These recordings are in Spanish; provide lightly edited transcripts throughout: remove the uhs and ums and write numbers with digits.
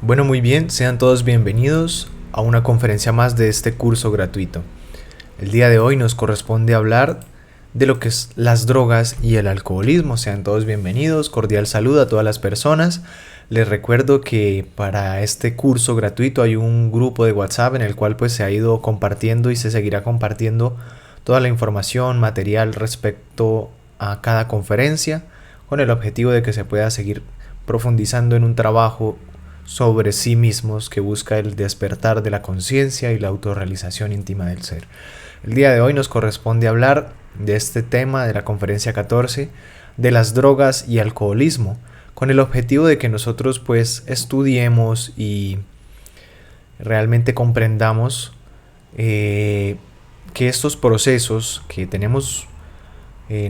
Bueno, muy bien, sean todos bienvenidos a una conferencia más de este curso gratuito. El día de hoy nos corresponde hablar de lo que es las drogas y el alcoholismo. Sean todos bienvenidos, cordial saludo a todas las personas. Les recuerdo que para este curso gratuito hay un grupo de WhatsApp en el cual pues se ha ido compartiendo y se seguirá compartiendo toda la información, material respecto a cada conferencia, con el objetivo de que se pueda seguir profundizando en un trabajo sobre sí mismos que busca el despertar de la conciencia y la autorrealización íntima del ser. El día de hoy nos corresponde hablar de este tema de la conferencia 14, de las drogas y alcoholismo, con el objetivo de que nosotros pues estudiemos y realmente comprendamos que estos procesos que tenemos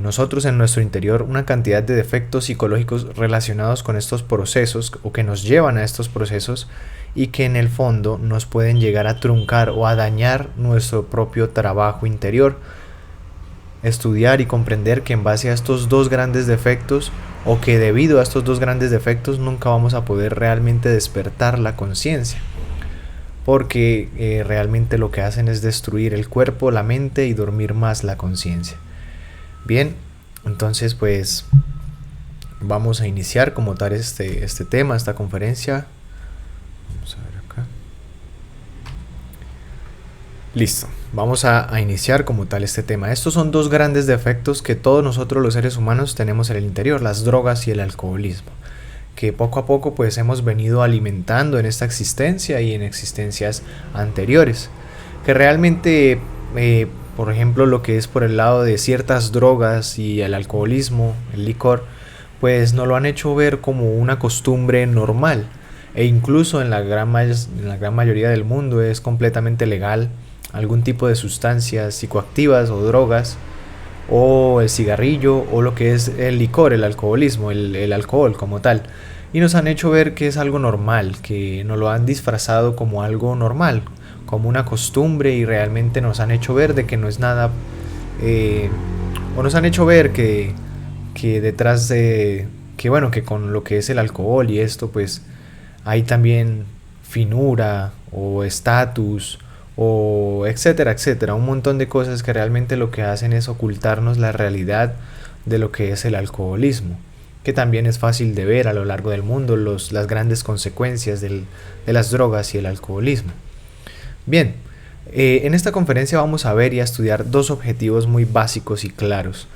nosotros en nuestro interior, una cantidad de defectos psicológicos relacionados con estos procesos o que nos llevan a estos procesos y que en el fondo nos pueden llegar a truncar o a dañar nuestro propio trabajo interior. Estudiar y comprender que en base a estos dos grandes defectos o que debido a estos dos grandes defectos nunca vamos a poder realmente despertar la conciencia, porque realmente lo que hacen es destruir el cuerpo, la mente y dormir más la conciencia. Bien, entonces pues vamos a iniciar como tal este tema, esta conferencia. Vamos a ver acá. Listo, vamos a iniciar como tal este tema. Estos son dos grandes defectos que todos nosotros los seres humanos tenemos en el interior, las drogas y el alcoholismo, que poco a poco pues hemos venido alimentando en esta existencia y en existencias anteriores, que realmente por ejemplo, lo que es por el lado de ciertas drogas y el alcoholismo, el licor, pues nos lo han hecho ver como una costumbre normal. E incluso en la gran mayoría del mundo es completamente legal algún tipo de sustancias psicoactivas o drogas, o el cigarrillo, o lo que es el licor, el alcoholismo, el alcohol como tal. Y nos han hecho ver que es algo normal, que nos lo han disfrazado como algo normal, como una costumbre, y realmente nos han hecho ver de que no es nada, o nos han hecho ver que detrás de, que bueno, que con lo que es el alcohol y esto pues hay también finura o estatus o etcétera, etcétera, un montón de cosas que realmente lo que hacen es ocultarnos la realidad de lo que es el alcoholismo, que también es fácil de ver a lo largo del mundo las grandes consecuencias de las drogas y el alcoholismo. Bien, en esta conferencia vamos a ver y a estudiar dos objetivos muy básicos y claros.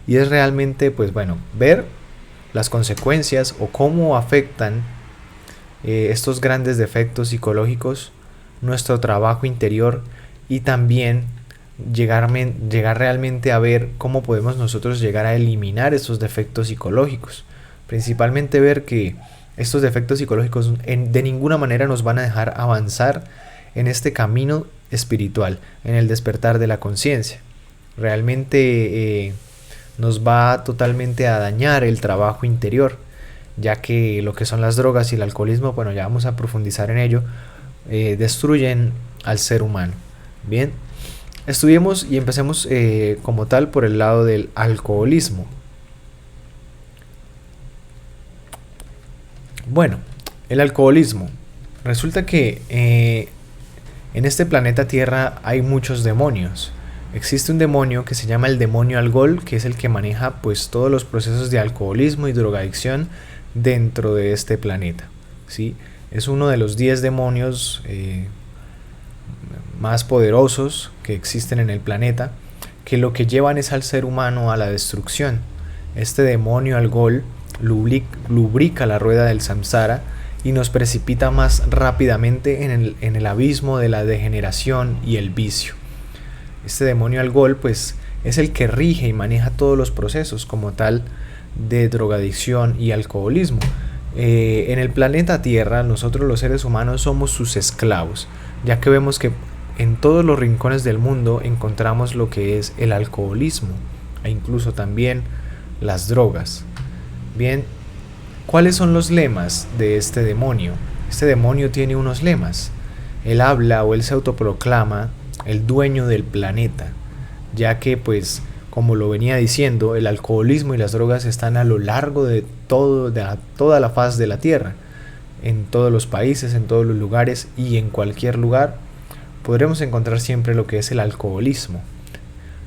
Y es realmente, pues bueno, ver las consecuencias o cómo afectan estos grandes defectos psicológicos nuestro trabajo interior, y también llegar realmente a ver cómo podemos nosotros llegar a eliminar esos defectos psicológicos. Principalmente ver que estos defectos psicológicos de ninguna manera nos van a dejar avanzar en este camino espiritual, en el despertar de la conciencia. Realmente nos va totalmente a dañar el trabajo interior, ya que lo que son las drogas y el alcoholismo, bueno, ya vamos a profundizar en ello, destruyen al ser humano. Bien, estudiemos y empecemos como tal por el lado del alcoholismo. Bueno, el alcoholismo. Resulta que en este planeta Tierra hay muchos demonios. Existe un demonio que se llama el demonio alcohol, que es el que maneja pues todos los procesos de alcoholismo y drogadicción dentro de este planeta, ¿sí? Es uno de los 10 demonios más poderosos que existen en el planeta, que lo que llevan es al ser humano a la destrucción. Este demonio alcohol lubrica la rueda del samsara y nos precipita más rápidamente en el abismo de la degeneración y el vicio. Este demonio alcohol pues es el que rige y maneja todos los procesos como tal de drogadicción y alcoholismo. En el planeta Tierra nosotros los seres humanos somos sus esclavos, ya que vemos que en todos los rincones del mundo encontramos lo que es el alcoholismo e incluso también las drogas. Bien, ¿cuáles son los lemas de este demonio? Este demonio tiene unos lemas. Él habla o él se autoproclama el dueño del planeta, ya que pues como lo venía diciendo, el alcoholismo y las drogas están a lo largo de toda la faz de la Tierra. en todos los países, en todos los lugares y en cualquier lugar podremos encontrar siempre lo que es el alcoholismo.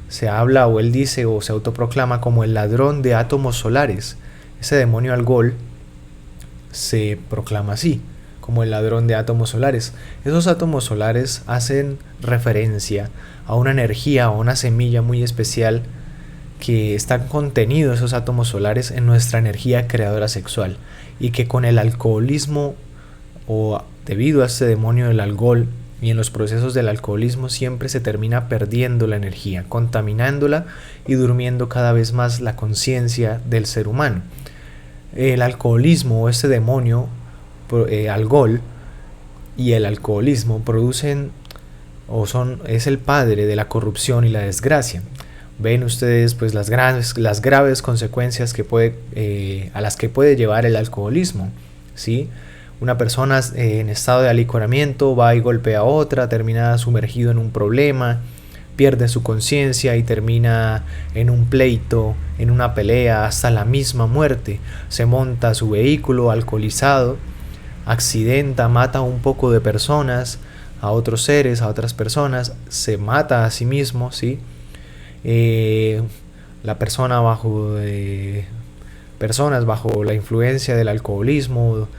Se habla o él dice o se autoproclama como el ladrón de átomos solares. Ese demonio alcohol se proclama así, como el ladrón de átomos solares. Esos átomos solares hacen referencia a una energía o una semilla muy especial que están contenidos esos átomos solares en nuestra energía creadora sexual, y que con el alcoholismo o debido a este demonio del alcohol y en los procesos del alcoholismo siempre se termina perdiendo la energía, contaminándola y durmiendo cada vez más la conciencia del ser humano. El alcoholismo o este demonio alcohol y el alcoholismo producen es el padre de la corrupción y la desgracia. Ven ustedes pues las graves consecuencias que a las que puede llevar el alcoholismo, ¿sí? Una persona en estado de alicoramiento va y golpea a otra, termina sumergido en un problema, pierde su conciencia y termina en un pleito, en una pelea, hasta la misma muerte. Se monta a su vehículo alcoholizado, accidenta, mata a un poco de personas, a otros seres, a otras personas, se mata a sí mismo, ¿sí? La persona personas bajo la influencia del alcoholismo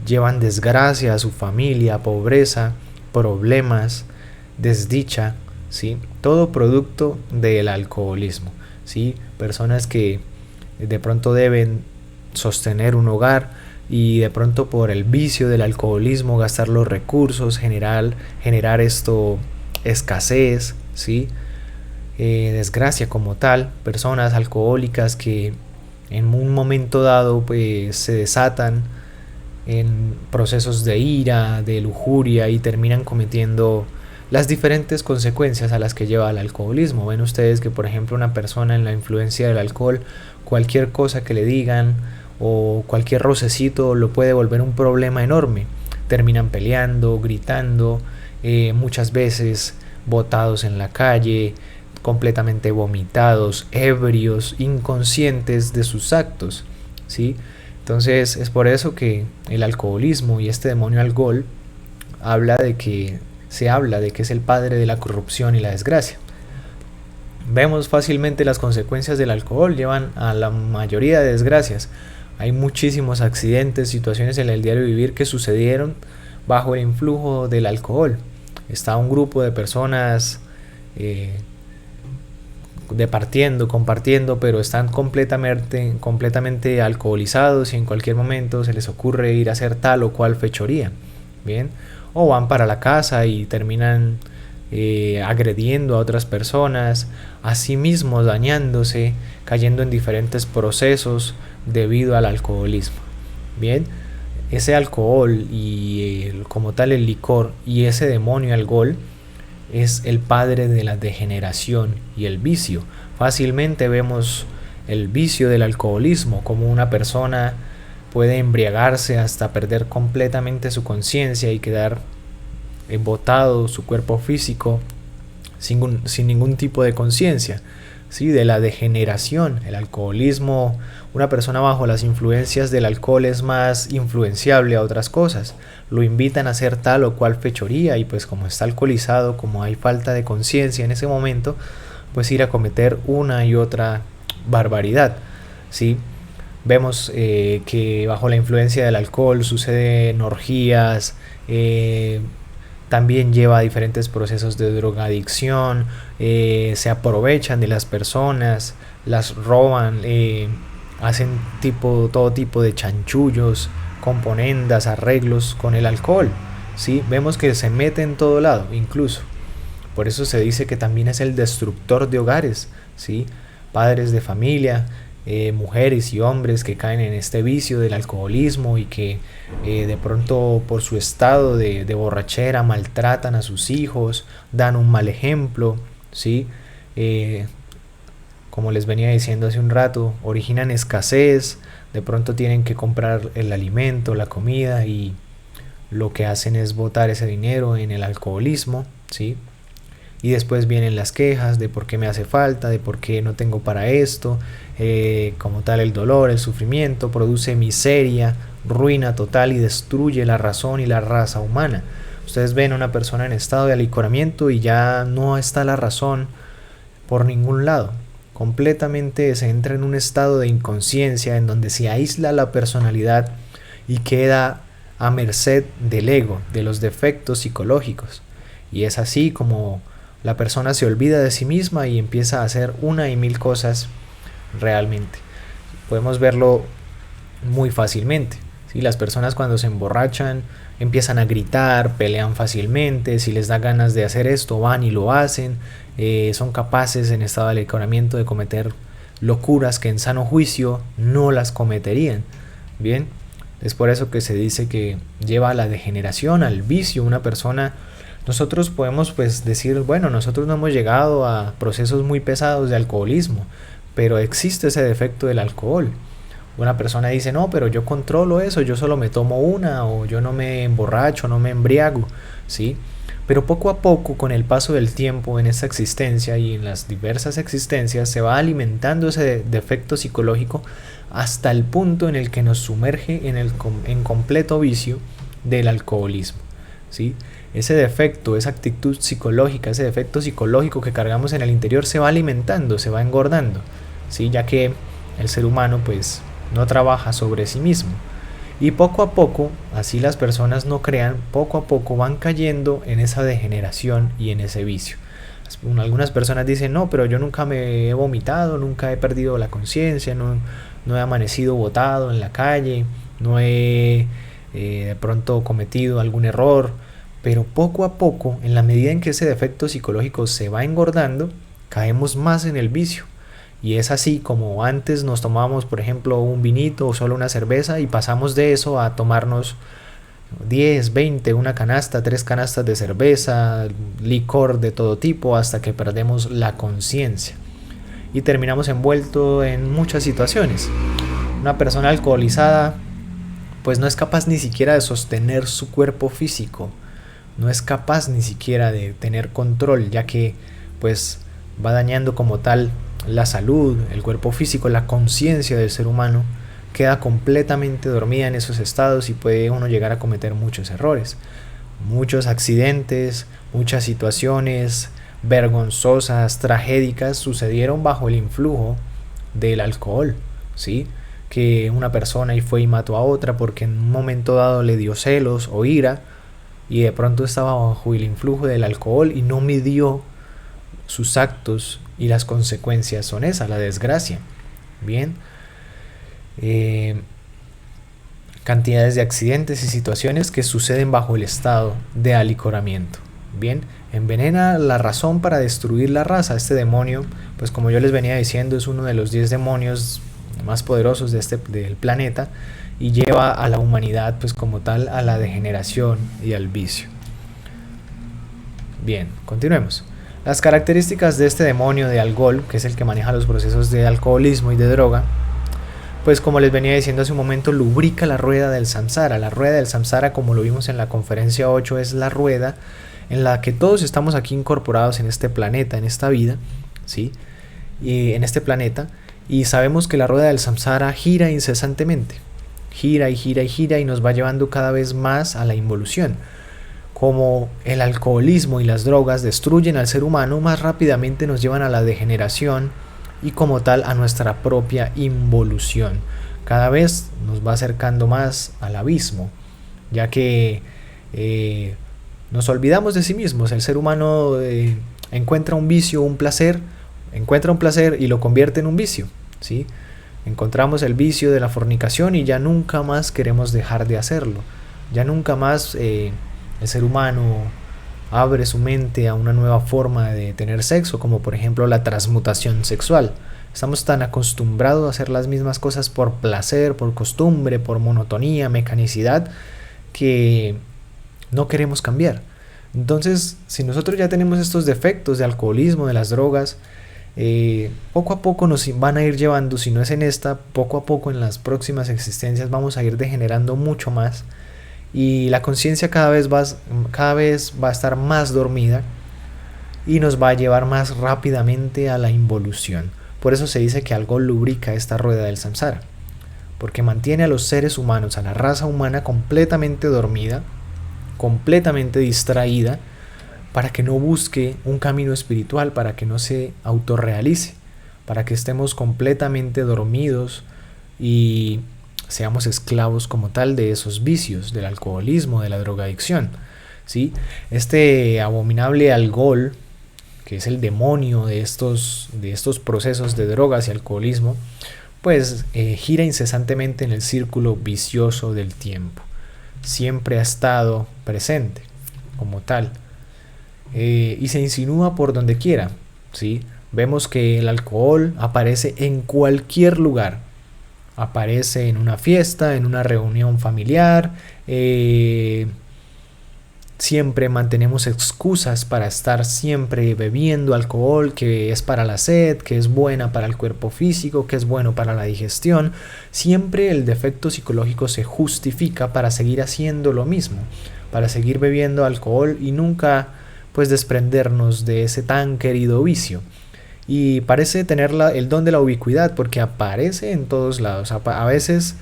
llevan desgracia a su familia, pobreza, problemas, desdicha, ¿sí? Todo producto del alcoholismo, ¿sí? Personas que de pronto deben sostener un hogar y de pronto por el vicio del alcoholismo gastar los recursos, generar escasez, ¿sí? Desgracia como tal, personas alcohólicas que en un momento dado pues se desatan en procesos de ira, de lujuria y terminan cometiendo las diferentes consecuencias a las que lleva el alcoholismo. Ven ustedes que por ejemplo una persona en la influencia del alcohol, cualquier cosa que le digan o cualquier rocecito lo puede volver un problema enorme. Terminan peleando, gritando, muchas veces botados en la calle, completamente vomitados, ebrios, inconscientes de sus actos, ¿sí? Entonces es por eso que el alcoholismo y este demonio alcohol se habla de que es el padre de la corrupción y la desgracia. Vemos fácilmente las consecuencias del alcohol, llevan a la mayoría de desgracias. Hay muchísimos accidentes, situaciones en el diario vivir que sucedieron bajo el influjo del alcohol. Está un grupo de personas compartiendo, pero están completamente alcoholizados y en cualquier momento se les ocurre ir a hacer tal o cual fechoría, ¿bien? O van para la casa y terminan agrediendo a otras personas, a sí mismos dañándose, cayendo en diferentes procesos debido al alcoholismo, ¿bien? Ese alcohol y como tal el licor y ese demonio alcohol es el padre de la degeneración y el vicio. Fácilmente vemos el vicio del alcoholismo, como una persona puede embriagarse hasta perder completamente su conciencia y quedar botado su cuerpo físico sin ningún tipo de conciencia, ¿sí? De la degeneración. El alcoholismo, una persona bajo las influencias del alcohol es más influenciable a otras cosas. Lo invitan a hacer tal o cual fechoría y pues como está alcoholizado, como hay falta de conciencia en ese momento, pues ir a cometer una y otra barbaridad, ¿sí? Vemos que bajo la influencia del alcohol suceden orgías, también lleva a diferentes procesos de drogadicción, se aprovechan de las personas, las roban, hacen todo tipo de chanchullos, componendas, arreglos con el alcohol, ¿sí? Vemos que se mete en todo lado, incluso. Por eso se dice que también es el destructor de hogares, ¿sí? Padres de familia, mujeres y hombres que caen en este vicio del alcoholismo y que de pronto por su estado de borrachera maltratan a sus hijos, dan un mal ejemplo, ¿sí? Como les venía diciendo hace un rato, originan escasez, de pronto tienen que comprar el alimento, la comida y lo que hacen es botar ese dinero en el alcoholismo, ¿sí? Y después vienen las quejas de por qué me hace falta, de por qué no tengo para esto, como tal el dolor, el sufrimiento, produce miseria, ruina total y destruye la razón y la raza humana. Ustedes ven a una persona en estado de alicoramiento y ya no está la razón por ningún lado. Completamente se entra en un estado de inconsciencia en donde se aísla la personalidad y queda a merced del ego, de los defectos psicológicos. Y es así como la persona se olvida de sí misma y empieza a hacer una y mil cosas realmente. Podemos verlo muy fácilmente. ¿Sí? Las personas cuando se emborrachan empiezan a gritar, pelean fácilmente, si les da ganas de hacer esto van y lo hacen, son capaces en estado de alicoramiento de cometer locuras que en sano juicio no las cometerían. Bien, es por eso que se dice que lleva a la degeneración, al vicio. Una persona, nosotros podemos pues decir, bueno, nosotros no hemos llegado a procesos muy pesados de alcoholismo, pero existe ese defecto del alcohol. Una persona dice, no, pero yo controlo eso, yo solo me tomo una, o yo no me emborracho, no me embriago, ¿sí? Pero poco a poco, con el paso del tiempo en esta existencia y en las diversas existencias, se va alimentando ese defecto psicológico hasta el punto en el que nos sumerge en completo vicio del alcoholismo, ¿sí? Ese defecto, esa actitud psicológica, ese defecto psicológico que cargamos en el interior se va alimentando, se va engordando, ¿sí? Ya que el ser humano pues no trabaja sobre sí mismo. Y poco a poco, así las personas no crean, poco a poco van cayendo en esa degeneración y en ese vicio. Algunas personas dicen, no, pero yo nunca me he vomitado, nunca he perdido la conciencia, no he amanecido botado en la calle, no he de pronto cometido algún error. Pero poco a poco, en la medida en que ese defecto psicológico se va engordando, caemos más en el vicio. Y es así como antes nos tomábamos, por ejemplo, un vinito o solo una cerveza y pasamos de eso a tomarnos 10, 20, una canasta, 3 canastas de cerveza, licor de todo tipo, hasta que perdemos la conciencia. Y terminamos envueltos en muchas situaciones. Una persona alcoholizada pues no es capaz ni siquiera de sostener su cuerpo físico. No es capaz ni siquiera de tener control, ya que pues va dañando como tal la salud, el cuerpo físico, la conciencia del ser humano queda completamente dormida en esos estados y puede uno llegar a cometer muchos errores, muchos accidentes, muchas situaciones vergonzosas, tragédicas sucedieron bajo el influjo del alcohol, ¿sí? Que una persona y fue y mató a otra porque en un momento dado le dio celos o ira y de pronto estaba bajo el influjo del alcohol y no midió sus actos y las consecuencias son esas, la desgracia. Bien, cantidades de accidentes y situaciones que suceden bajo el estado de alicoramiento. Bien, envenena la razón para destruir la raza. Este demonio, pues como yo les venía diciendo, es uno de los 10 demonios más poderosos del planeta y lleva a la humanidad pues como tal a la degeneración y al vicio. Bien, continuemos. Las características de este demonio de Algol, que es el que maneja los procesos de alcoholismo y de droga, pues como les venía diciendo hace un momento, lubrica la rueda del samsara. La rueda del samsara, como lo vimos en la conferencia 8, es la rueda en la que todos estamos aquí incorporados en este planeta, en esta vida, ¿sí? Y en este planeta, y sabemos que la rueda del samsara gira incesantemente, gira y gira y gira y nos va llevando cada vez más a la involución. Como el alcoholismo y las drogas destruyen al ser humano, más rápidamente nos llevan a la degeneración y como tal a nuestra propia involución. Cada vez nos va acercando más al abismo, ya que nos olvidamos de sí mismos. El ser humano encuentra un vicio, encuentra un placer y lo convierte en un vicio, ¿sí? Encontramos el vicio de la fornicación y ya nunca más queremos dejar de hacerlo. Ya nunca más el ser humano abre su mente a una nueva forma de tener sexo, como por ejemplo la transmutación sexual. Estamos tan acostumbrados a hacer las mismas cosas por placer, por costumbre, por monotonía, mecanicidad, que no queremos cambiar. Entonces, si nosotros ya tenemos estos defectos de alcoholismo, de las drogas, poco a poco nos van a ir llevando, si no es en esta, poco a poco en las próximas existencias vamos a ir degenerando mucho más y la conciencia cada vez va a estar más dormida y nos va a llevar más rápidamente a la involución. Por eso se dice que algo lubrica esta rueda del samsara. porque mantiene a los seres humanos, a la raza humana completamente dormida, completamente distraída, para que no busque un camino espiritual, para que no se autorrealice, para que estemos completamente dormidos y seamos esclavos como tal de esos vicios, del alcoholismo, de la drogadicción, ¿sí? Este abominable alcohol, que es el demonio de estos procesos de drogas y alcoholismo, pues gira incesantemente en el círculo vicioso del tiempo. Siempre ha estado presente como tal, y se insinúa por donde quiera, ¿sí? Vemos que el alcohol aparece en cualquier lugar. Aparece en una fiesta, en una reunión familiar. Siempre mantenemos excusas para estar siempre bebiendo alcohol, que es para la sed, que es buena para el cuerpo físico, que es bueno para la digestión. Siempre el defecto psicológico se justifica para seguir haciendo lo mismo, para seguir bebiendo alcohol y nunca pues desprendernos de ese tan querido vicio. Y parece tener el don de la ubicuidad porque aparece en todos lados. A veces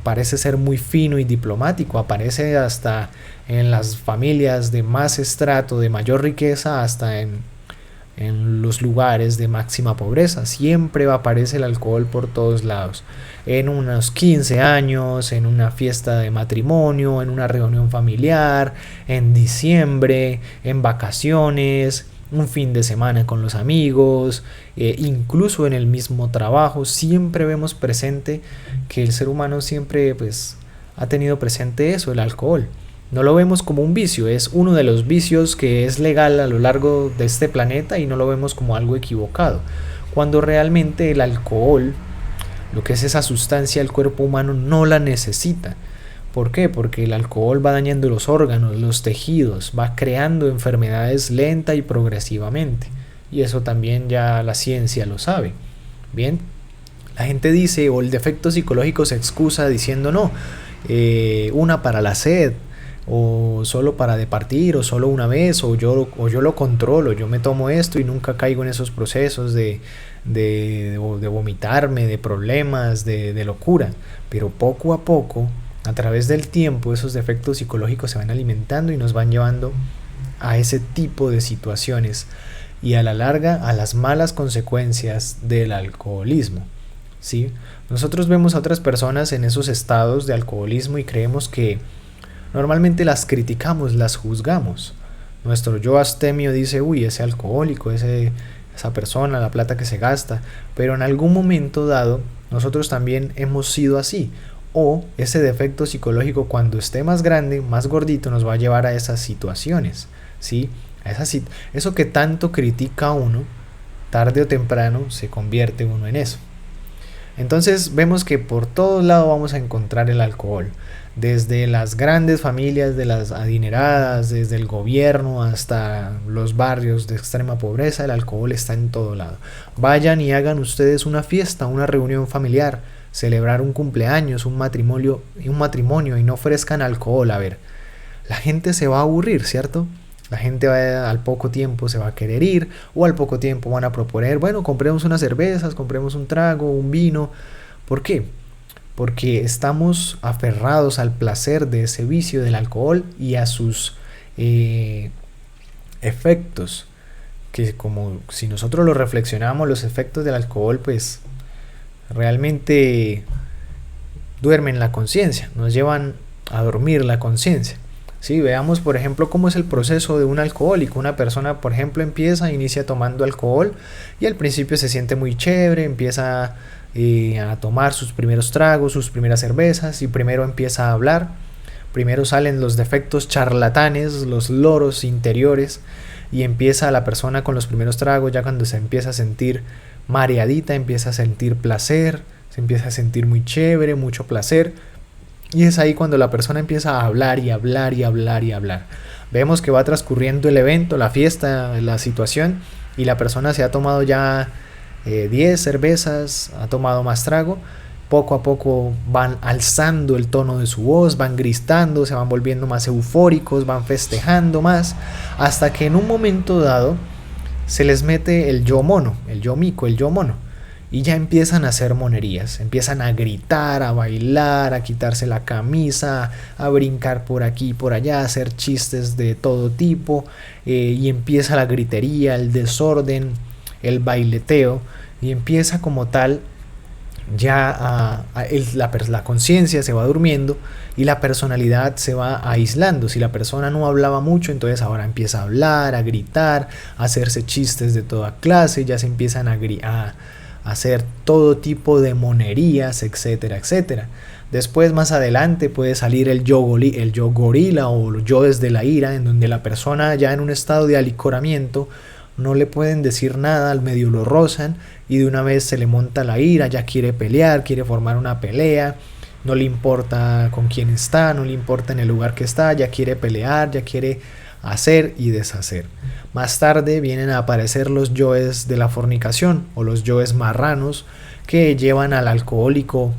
parece ser muy fino y diplomático, aparece hasta en las familias de más estrato, de mayor riqueza, hasta en los lugares de máxima pobreza. Siempre aparece el alcohol por todos lados. En unos 15 años, en una fiesta de matrimonio, en una reunión familiar, en diciembre, en vacaciones, un fin de semana con los amigos, incluso en el mismo trabajo. Siempre vemos presente que el ser humano siempre pues ha tenido presente eso, el alcohol. No lo vemos como un vicio, es uno de los vicios que es legal a lo largo de este planeta y no lo vemos como algo equivocado, cuando realmente el alcohol, lo que es esa sustancia, el cuerpo humano no la necesita. ¿Por qué? Porque el alcohol va dañando los órganos, los tejidos, va creando enfermedades lenta y progresivamente. Y eso también ya la ciencia lo sabe. Bien, la gente dice, o el defecto psicológico se excusa diciendo no, una para la sed, o solo para departir, o solo una vez, o yo lo controlo, yo me tomo esto y nunca caigo en esos procesos de vomitarme, de problemas, de locura. Pero poco a poco, a través del tiempo, esos defectos psicológicos se van alimentando y nos van llevando a ese tipo de situaciones y a la larga a las malas consecuencias del alcoholismo, ¿sí? Nosotros vemos a otras personas en esos estados de alcoholismo y creemos que normalmente las criticamos, las juzgamos. Nuestro yo astemio dice, uy, ese alcohólico, esa persona, la plata que se gasta. Pero en algún momento dado, nosotros también hemos sido así. O ese defecto psicológico, cuando esté más grande, más gordito, nos va a llevar a esas situaciones, ¿sí? Eso que tanto critica uno, tarde o temprano se convierte uno en eso. Entonces vemos que por todos lados vamos a encontrar el alcohol. Desde las grandes familias de las adineradas, desde el gobierno hasta los barrios de extrema pobreza, el alcohol está en todo lado. Vayan y hagan ustedes una fiesta, una reunión familiar, celebrar un cumpleaños, un matrimonio y no ofrezcan alcohol. A ver, la gente se va a aburrir, ¿cierto? La gente al poco tiempo se va a querer ir, o al poco tiempo van a proponer, bueno, compremos unas cervezas, compremos un trago, un vino. ¿Por qué? Porque estamos aferrados al placer de ese vicio del alcohol y a sus efectos, que como si nosotros lo reflexionamos, los efectos del alcohol pues realmente duermen la conciencia, nos llevan a dormir la conciencia. Sí, veamos por ejemplo cómo es el proceso de un alcohólico. Una persona por ejemplo inicia tomando alcohol y al principio se siente muy chévere, empieza a tomar sus primeros tragos, sus primeras cervezas y primero empieza a hablar. Primero salen los defectos charlatanes, los loros interiores y empieza la persona con los primeros tragos. Ya cuando se empieza a sentir mareadita, empieza a sentir placer, se empieza a sentir muy chévere, mucho placer. Y es ahí cuando la persona empieza a hablar y hablar y hablar y hablar. Vemos que va transcurriendo el evento, la fiesta, la situación y la persona se ha tomado ya 10 cervezas, ha tomado más trago. Poco a poco van alzando el tono de su voz, van gritando, se van volviendo más eufóricos, van festejando más, hasta que en un momento dado se les mete el yo mono, el yo mico, el yo mono. y ya empiezan a hacer monerías, empiezan a gritar, a bailar, a quitarse la camisa, a brincar por aquí y por allá, a hacer chistes de todo tipo, y empieza la gritería, el desorden, el baileteo, y empieza como tal ya la conciencia se va durmiendo y la personalidad se va aislando. Si la persona no hablaba mucho, entonces ahora empieza a hablar, a gritar, a hacerse chistes de toda clase, ya se empiezan a hacer todo tipo de monerías, etcétera, etcétera. Después, más adelante, puede salir el yo gorila o yo desde la ira, en donde la persona ya en un estado de alicoramiento no le pueden decir nada, al medio lo rozan y de una vez se le monta la ira, ya quiere pelear, quiere formar una pelea, no le importa con quién está, no le importa en el lugar que está, ya quiere pelear, ya quiere hacer y deshacer. Más tarde vienen a aparecer los yoes de la fornicación o los yoes marranos que llevan al alcohólico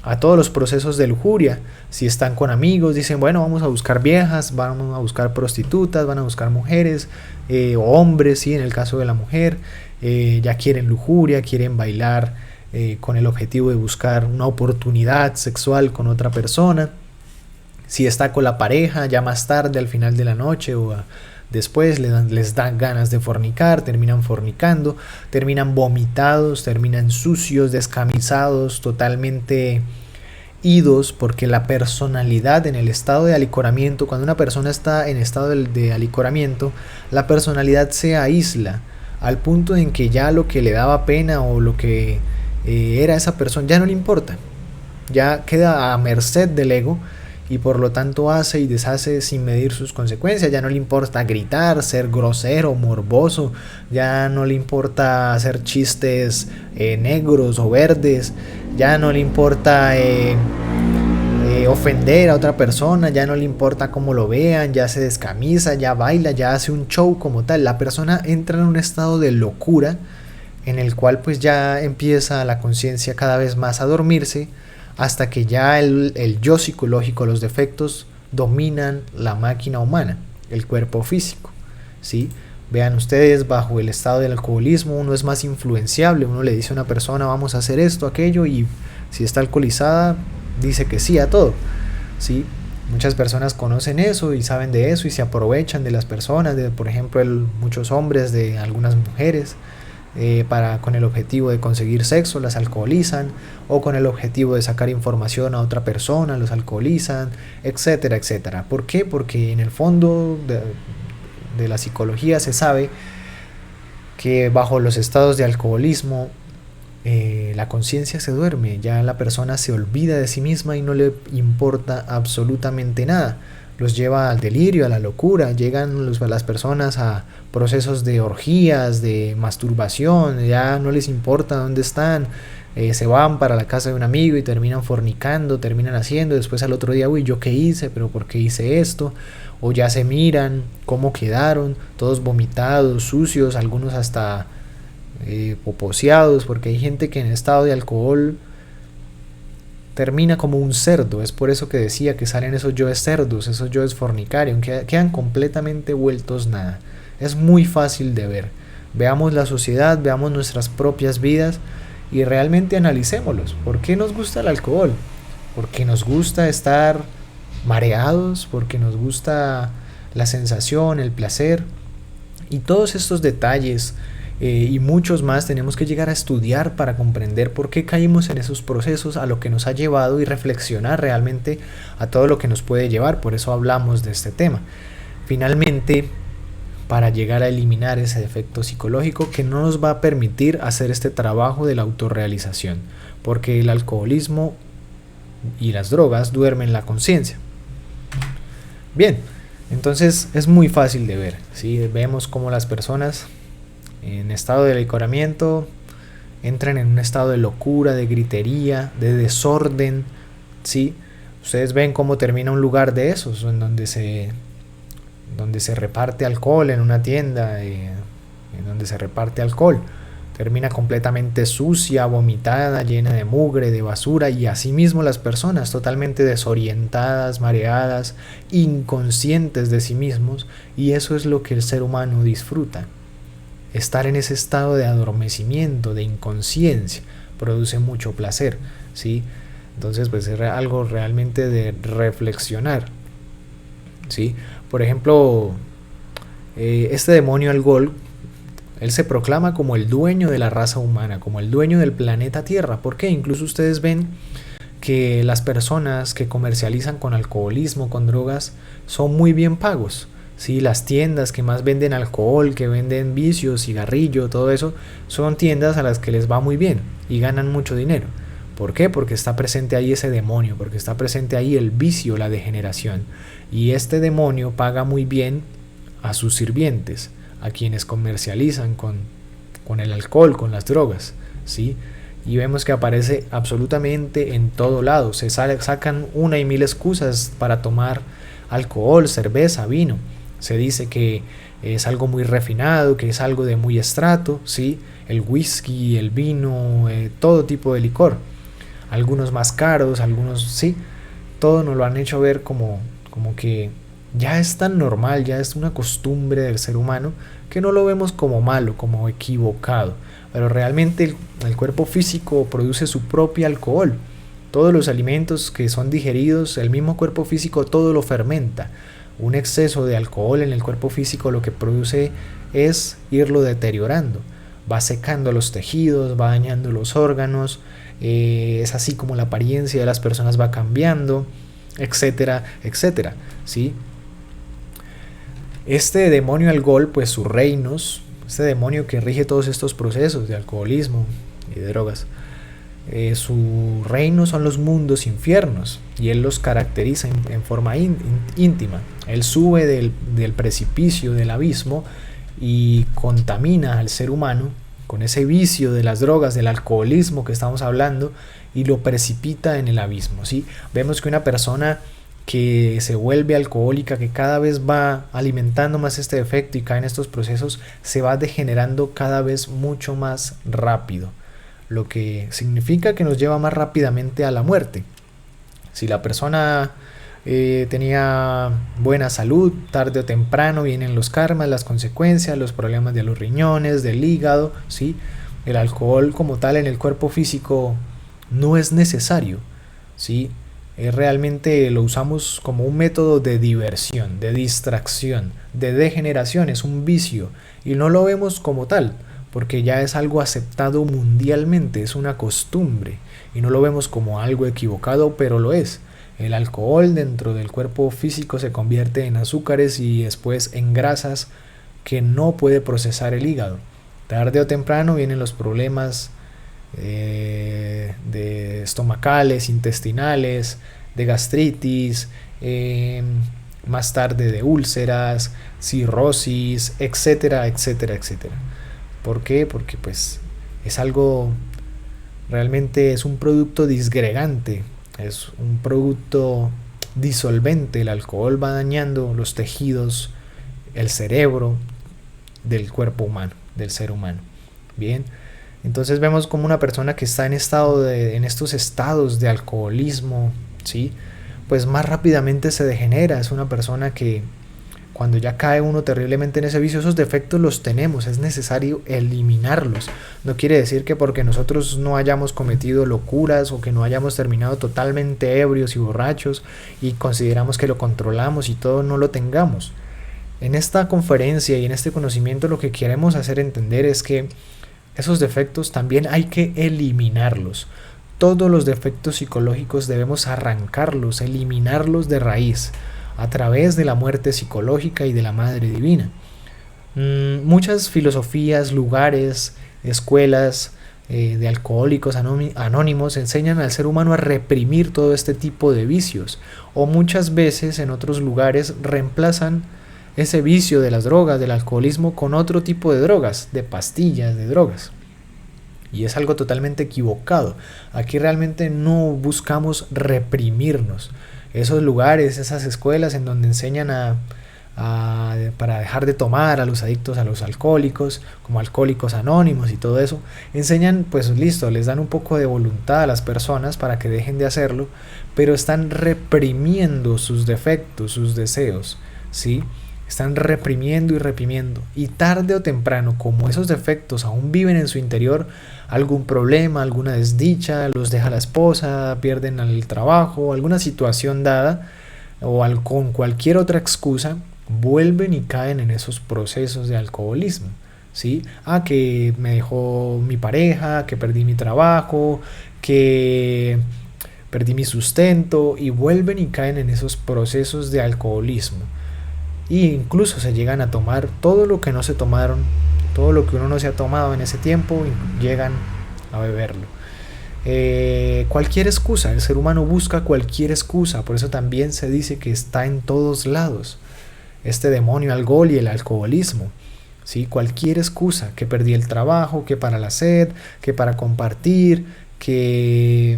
a todos los procesos de lujuria. Si están con amigos, dicen, bueno, vamos a buscar viejas, vamos a buscar prostitutas, van a buscar mujeres, o hombres, ¿sí? En el caso de la mujer, ya quieren lujuria, quieren bailar con el objetivo de buscar una oportunidad sexual con otra persona. Si está con la pareja, ya más tarde, al final de la noche o después les dan ganas de fornicar, terminan fornicando, terminan vomitados, terminan sucios, descamisados, totalmente idos, porque la personalidad en el estado de alicoramiento, cuando una persona está en estado de alicoramiento, la personalidad se aísla al punto en que ya lo que le daba pena o lo que era esa persona ya no le importa, ya queda a merced del ego y por lo tanto hace y deshace sin medir sus consecuencias. Ya no le importa gritar, ser grosero, morboso, ya no le importa hacer chistes negros o verdes, ya no le importa ofender a otra persona, ya no le importa cómo lo vean, ya se descamisa, ya baila, ya hace un show como tal. La persona entra en un estado de locura en el cual pues ya empieza la conciencia cada vez más a dormirse, hasta que ya el yo psicológico, los defectos dominan la máquina humana, el cuerpo físico, ¿sí? Vean ustedes, bajo el estado del alcoholismo uno es más influenciable, uno le dice a una persona vamos a hacer esto, aquello, y si está alcoholizada dice que sí a todo, ¿sí? Muchas personas conocen eso y saben de eso y se aprovechan de las personas, por ejemplo muchos hombres de algunas mujeres, con el objetivo de conseguir sexo, las alcoholizan, o con el objetivo de sacar información a otra persona, los alcoholizan, etcétera, etcétera. ¿Por qué? Porque en el fondo de la psicología se sabe que bajo los estados de alcoholismo la conciencia se duerme, ya la persona se olvida de sí misma y no le importa absolutamente nada. Los lleva al delirio, a la locura, llegan las personas a procesos de orgías, de masturbación, ya no les importa dónde están, se van para la casa de un amigo y terminan fornicando, terminan haciendo, después al otro día, uy, ¿yo qué hice? ¿Pero por qué hice esto? O ya se miran cómo quedaron, todos vomitados, sucios, algunos hasta poposeados, porque hay gente que en estado de alcohol termina como un cerdo. Es por eso que decía que salen esos yoes cerdos, esos yoes fornicarios, quedan completamente vueltos nada. Es muy fácil de ver. Veamos la sociedad, veamos nuestras propias vidas y realmente analicémoslos. ¿Por qué nos gusta el alcohol? Porque nos gusta estar mareados, porque nos gusta la sensación, el placer, y todos estos detalles y muchos más tenemos que llegar a estudiar para comprender por qué caímos en esos procesos, a lo que nos ha llevado, y reflexionar realmente a todo lo que nos puede llevar. Por eso hablamos de este tema. Finalmente, para llegar a eliminar ese defecto psicológico que no nos va a permitir hacer este trabajo de la autorrealización, porque el alcoholismo y las drogas duermen la conciencia. Bien, entonces es muy fácil de ver, ¿sí? Vemos cómo las personas en estado de alicoramiento entran en un estado de locura, de gritería, de desorden, ¿sí? Ustedes ven cómo termina un lugar de esos, en donde se reparte alcohol, en una tienda en donde se reparte alcohol. Termina completamente sucia, vomitada, llena de mugre, de basura, y asimismo las personas totalmente desorientadas, mareadas, inconscientes de sí mismos, y eso es lo que el ser humano disfruta. estar en ese estado de adormecimiento, de inconsciencia, produce mucho placer, ¿sí? Entonces, pues es algo realmente de reflexionar, ¿sí? Por ejemplo, este demonio Algol, él se proclama como el dueño de la raza humana, como el dueño del planeta Tierra. ¿Por qué? Incluso ustedes ven que las personas que comercializan con alcoholismo, con drogas, son muy bien pagos. ¿Sí? Las tiendas que más venden alcohol, que venden vicios, cigarrillo, todo eso, son tiendas a las que les va muy bien y ganan mucho dinero. ¿Por qué? Porque está presente ahí ese demonio, porque está presente ahí el vicio, la degeneración. Y este demonio paga muy bien a sus sirvientes, a quienes comercializan con el alcohol, con las drogas, ¿sí? Y vemos que aparece absolutamente en todo lado. Sacan una y mil excusas para tomar alcohol, cerveza, vino. Se dice que es algo muy refinado, que es algo de muy estrato, ¿sí? El whisky, el vino, todo tipo de licor. Algunos más caros, algunos sí. Todo nos lo han hecho ver como que ya es tan normal, ya es una costumbre del ser humano, que no lo vemos como malo, como equivocado. Pero realmente el cuerpo físico produce su propio alcohol. Todos los alimentos que son digeridos, el mismo cuerpo físico todo lo fermenta. Un exceso de alcohol en el cuerpo físico lo que produce es irlo deteriorando. Va secando los tejidos, va dañando los órganos, es así como la apariencia de las personas va cambiando, etcétera, etcétera, ¿sí? Este demonio Algol, pues sus reinos, este demonio que rige todos estos procesos de alcoholismo y de drogas, su reino son los mundos infiernos y él los caracteriza en forma íntima. Él sube del precipicio, del abismo, y contamina al ser humano con ese vicio de las drogas, del alcoholismo que estamos hablando, y lo precipita en el abismo, ¿sí? Vemos que una persona que se vuelve alcohólica, que cada vez va alimentando más este efecto y cae en estos procesos, se va degenerando cada vez mucho más rápido, lo que significa que nos lleva más rápidamente a la muerte. Si la persona tenía buena salud, tarde o temprano vienen los karmas, las consecuencias, los problemas de los riñones, del hígado, ¿sí? El alcohol como tal en el cuerpo físico no es necesario, ¿sí? Realmente lo usamos como un método de diversión, de distracción, de degeneración, es un vicio y no lo vemos como tal, porque ya es algo aceptado mundialmente, es una costumbre y no lo vemos como algo equivocado, pero lo es. El alcohol dentro del cuerpo físico se convierte en azúcares y después en grasas que no puede procesar el hígado. Tarde o temprano vienen los problemas de estomacales, intestinales, de gastritis, más tarde de úlceras, cirrosis, etcétera, etcétera, etcétera. ¿Por qué? Porque pues es algo, realmente es un producto disgregante, es un producto disolvente. El alcohol va dañando los tejidos, el cerebro del cuerpo humano, del ser humano. Bien. Entonces vemos como una persona que está en estos estados de alcoholismo, ¿sí? Pues más rápidamente se degenera. Es una persona que cuando ya cae uno terriblemente en ese vicio, esos defectos los tenemos, es necesario eliminarlos. No quiere decir que porque nosotros no hayamos cometido locuras o que no hayamos terminado totalmente ebrios y borrachos y consideramos que lo controlamos y todo, no lo tengamos. En esta conferencia y en este conocimiento lo que queremos hacer entender es que esos defectos también hay que eliminarlos. Todos los defectos psicológicos debemos arrancarlos, eliminarlos de raíz, a través de la muerte psicológica y de la Madre Divina. Muchas filosofías, lugares, escuelas de alcohólicos anónimos enseñan al ser humano a reprimir todo este tipo de vicios, o muchas veces en otros lugares reemplazan ese vicio de las drogas, del alcoholismo, con otro tipo de drogas, de pastillas, de drogas. Y es algo totalmente equivocado. Aquí realmente no buscamos reprimirnos. Esos lugares, esas escuelas en donde enseñan para dejar de tomar a los adictos a los alcohólicos, como Alcohólicos Anónimos y todo eso, enseñan, pues listo, les dan un poco de voluntad a las personas para que dejen de hacerlo, pero están reprimiendo sus defectos, sus deseos, ¿sí? están reprimiendo y reprimiendo. Y tarde o temprano, como esos defectos aún viven en su interior, algún problema, alguna desdicha, los deja la esposa, pierden el trabajo, alguna situación dada, con cualquier otra excusa, vuelven y caen en esos procesos de alcoholismo. ¿Sí? Que me dejó mi pareja, que perdí mi trabajo, que perdí mi sustento, y vuelven y caen en esos procesos de alcoholismo. Y incluso se llegan a tomar todo lo que no se tomaron, todo lo que uno no se ha tomado en ese tiempo, y llegan a beberlo. Cualquier excusa, el ser humano busca cualquier excusa, por eso también se dice que está en todos lados este demonio alcohol y el alcoholismo. ¿Sí? Cualquier excusa, que perdí el trabajo, que para la sed, que para compartir, que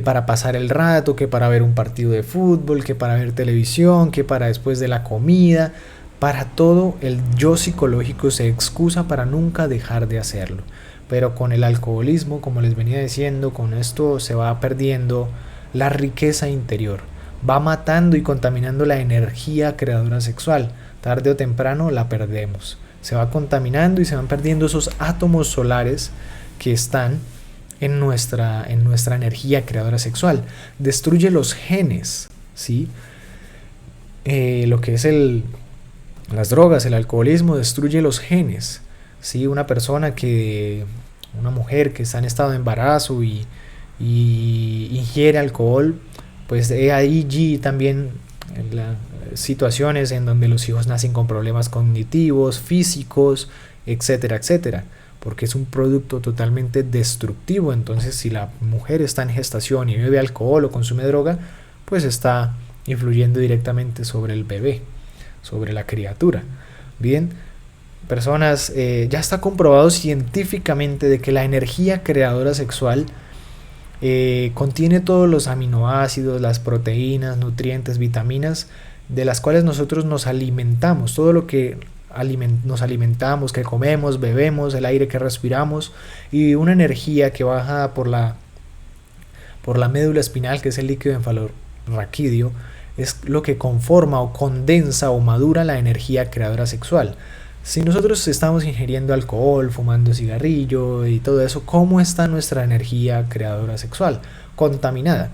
para pasar el rato, que para ver un partido de fútbol, que para ver televisión, que para después de la comida. Para todo el yo psicológico se excusa para nunca dejar de hacerlo. Pero con el alcoholismo, como les venía diciendo, con esto se va perdiendo la riqueza interior. Va matando y contaminando la energía creadora sexual. Tarde o temprano la perdemos. Se va contaminando y se van perdiendo esos átomos solares que están en nuestra energía creadora sexual. Destruye los genes, ¿sí? Lo que es las drogas, el alcoholismo, destruye los genes, ¿sí? Una mujer que está en estado de embarazo y ingiere alcohol, pues allí también situaciones en donde los hijos nacen con problemas cognitivos, físicos, etcétera, etcétera, porque es un producto totalmente destructivo. Entonces, si la mujer está en gestación y bebe alcohol o consume droga, pues está influyendo directamente sobre el bebé, sobre la criatura. Bien, personas, ya está comprobado científicamente de que la energía creadora sexual contiene todos los aminoácidos, las proteínas, nutrientes, vitaminas, de las cuales nosotros nos alimentamos. Todo lo que nos alimentamos, que comemos, bebemos, el aire que respiramos, y una energía que baja por la médula espinal, que es el líquido encefalorraquídeo, es lo que conforma o condensa o madura la energía creadora sexual. Si nosotros estamos ingiriendo alcohol, fumando cigarrillo y todo eso, ¿cómo está nuestra energía creadora sexual? Contaminada.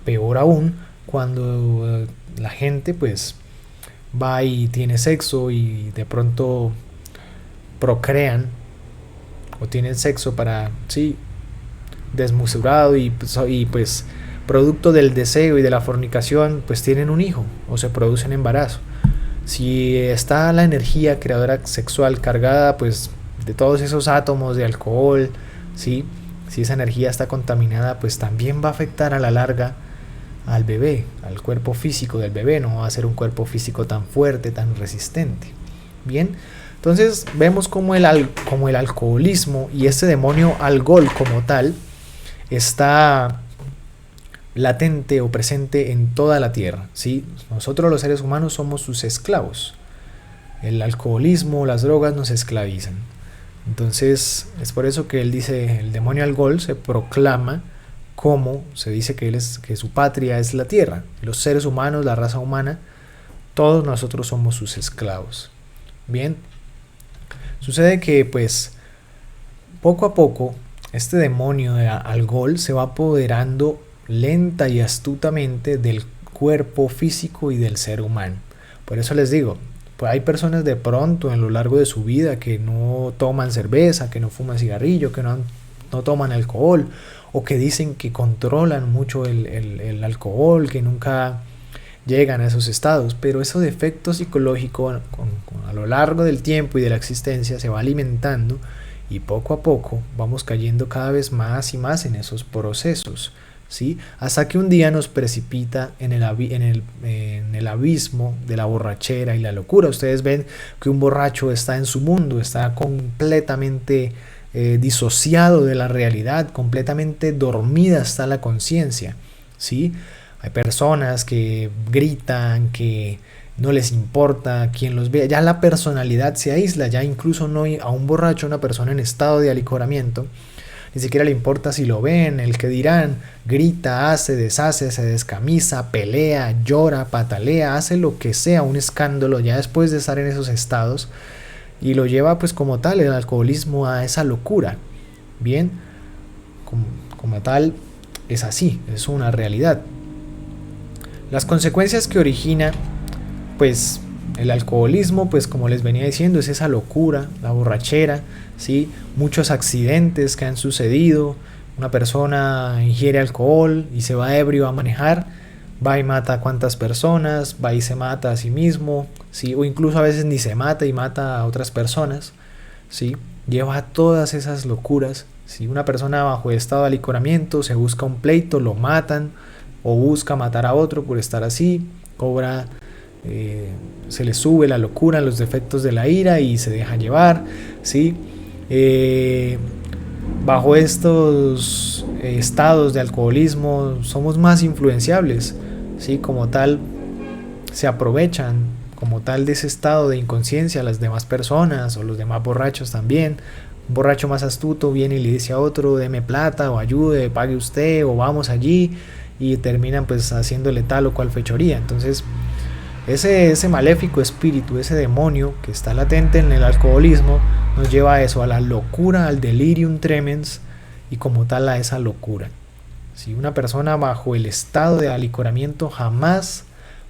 Peor aún, cuando la gente pues va y tiene sexo y de pronto procrean o tienen sexo para, sí, desmesurado, y pues producto del deseo y de la fornicación, pues tienen un hijo o se produce un embarazo. Si está la energía creadora sexual cargada pues de todos esos átomos de alcohol, ¿sí? Si esa energía está contaminada, pues también va a afectar a la larga al bebé, al cuerpo físico del bebé. No va a ser un cuerpo físico tan fuerte, tan resistente. Bien, entonces vemos como el alcoholismo y este demonio alcohol como tal está latente o presente en toda la tierra, ¿sí? Nosotros los seres humanos somos sus esclavos. El alcoholismo, las drogas nos esclavizan. Entonces es por eso que él dice, el demonio alcohol se proclama como, se dice que su patria es la tierra. Los seres humanos, la raza humana, todos nosotros somos sus esclavos. Bien, sucede que pues poco a poco este demonio de alcohol se va apoderando lenta y astutamente del cuerpo físico y del ser humano. Por eso les digo, pues hay personas de pronto en lo largo de su vida que no toman cerveza, que no fuman cigarrillo, que no toman alcohol, o que dicen que controlan mucho el alcohol, que nunca llegan a esos estados, pero ese defecto psicológico a lo largo del tiempo y de la existencia se va alimentando, y poco a poco vamos cayendo cada vez más y más en esos procesos, ¿sí? Hasta que un día nos precipita en el abismo de la borrachera y la locura. Ustedes ven que un borracho está en su mundo, está completamente disociado de la realidad, completamente dormida está la conciencia, ¿sí? Hay personas que gritan, que no les importa quien los vea, ya la personalidad se aísla, ya incluso no hay a un borracho, una persona en estado de alicoramiento, ni siquiera le importa si lo ven, el que dirán, grita, hace, deshace, se descamisa, pelea, llora, patalea, hace lo que sea, un escándalo ya después de estar en esos estados, y lo lleva pues como tal el alcoholismo a esa locura. Bien, como tal es así, es una realidad. Las consecuencias que origina pues el alcoholismo, pues como les venía diciendo, es esa locura, la borrachera, ¿sí? Muchos accidentes que han sucedido, una persona ingiere alcohol y se va ebrio a manejar, va y mata a cuantas personas, va y se mata a sí mismo, ¿sí? O incluso a veces ni se mata y mata a otras personas, ¿sí? Lleva a todas esas locuras. Si una persona bajo estado de alicoramiento se busca un pleito, lo matan, o busca matar a otro por estar así, cobra, se le sube la locura, los defectos de la ira y se deja llevar, ¿sí? Bajo estos estados de alcoholismo somos más influenciables, ¿sí? Como tal, se aprovechan como tal de ese estado de inconsciencia las demás personas o los demás borrachos también. Un borracho más astuto viene y le dice a otro, deme plata o ayude, pague usted o vamos allí, y terminan pues haciéndole tal o cual fechoría. Entonces ese maléfico espíritu, ese demonio que está latente en el alcoholismo, nos lleva a eso, a la locura, al delirium tremens, y como tal a esa locura. Si una persona bajo el estado de alicoramiento jamás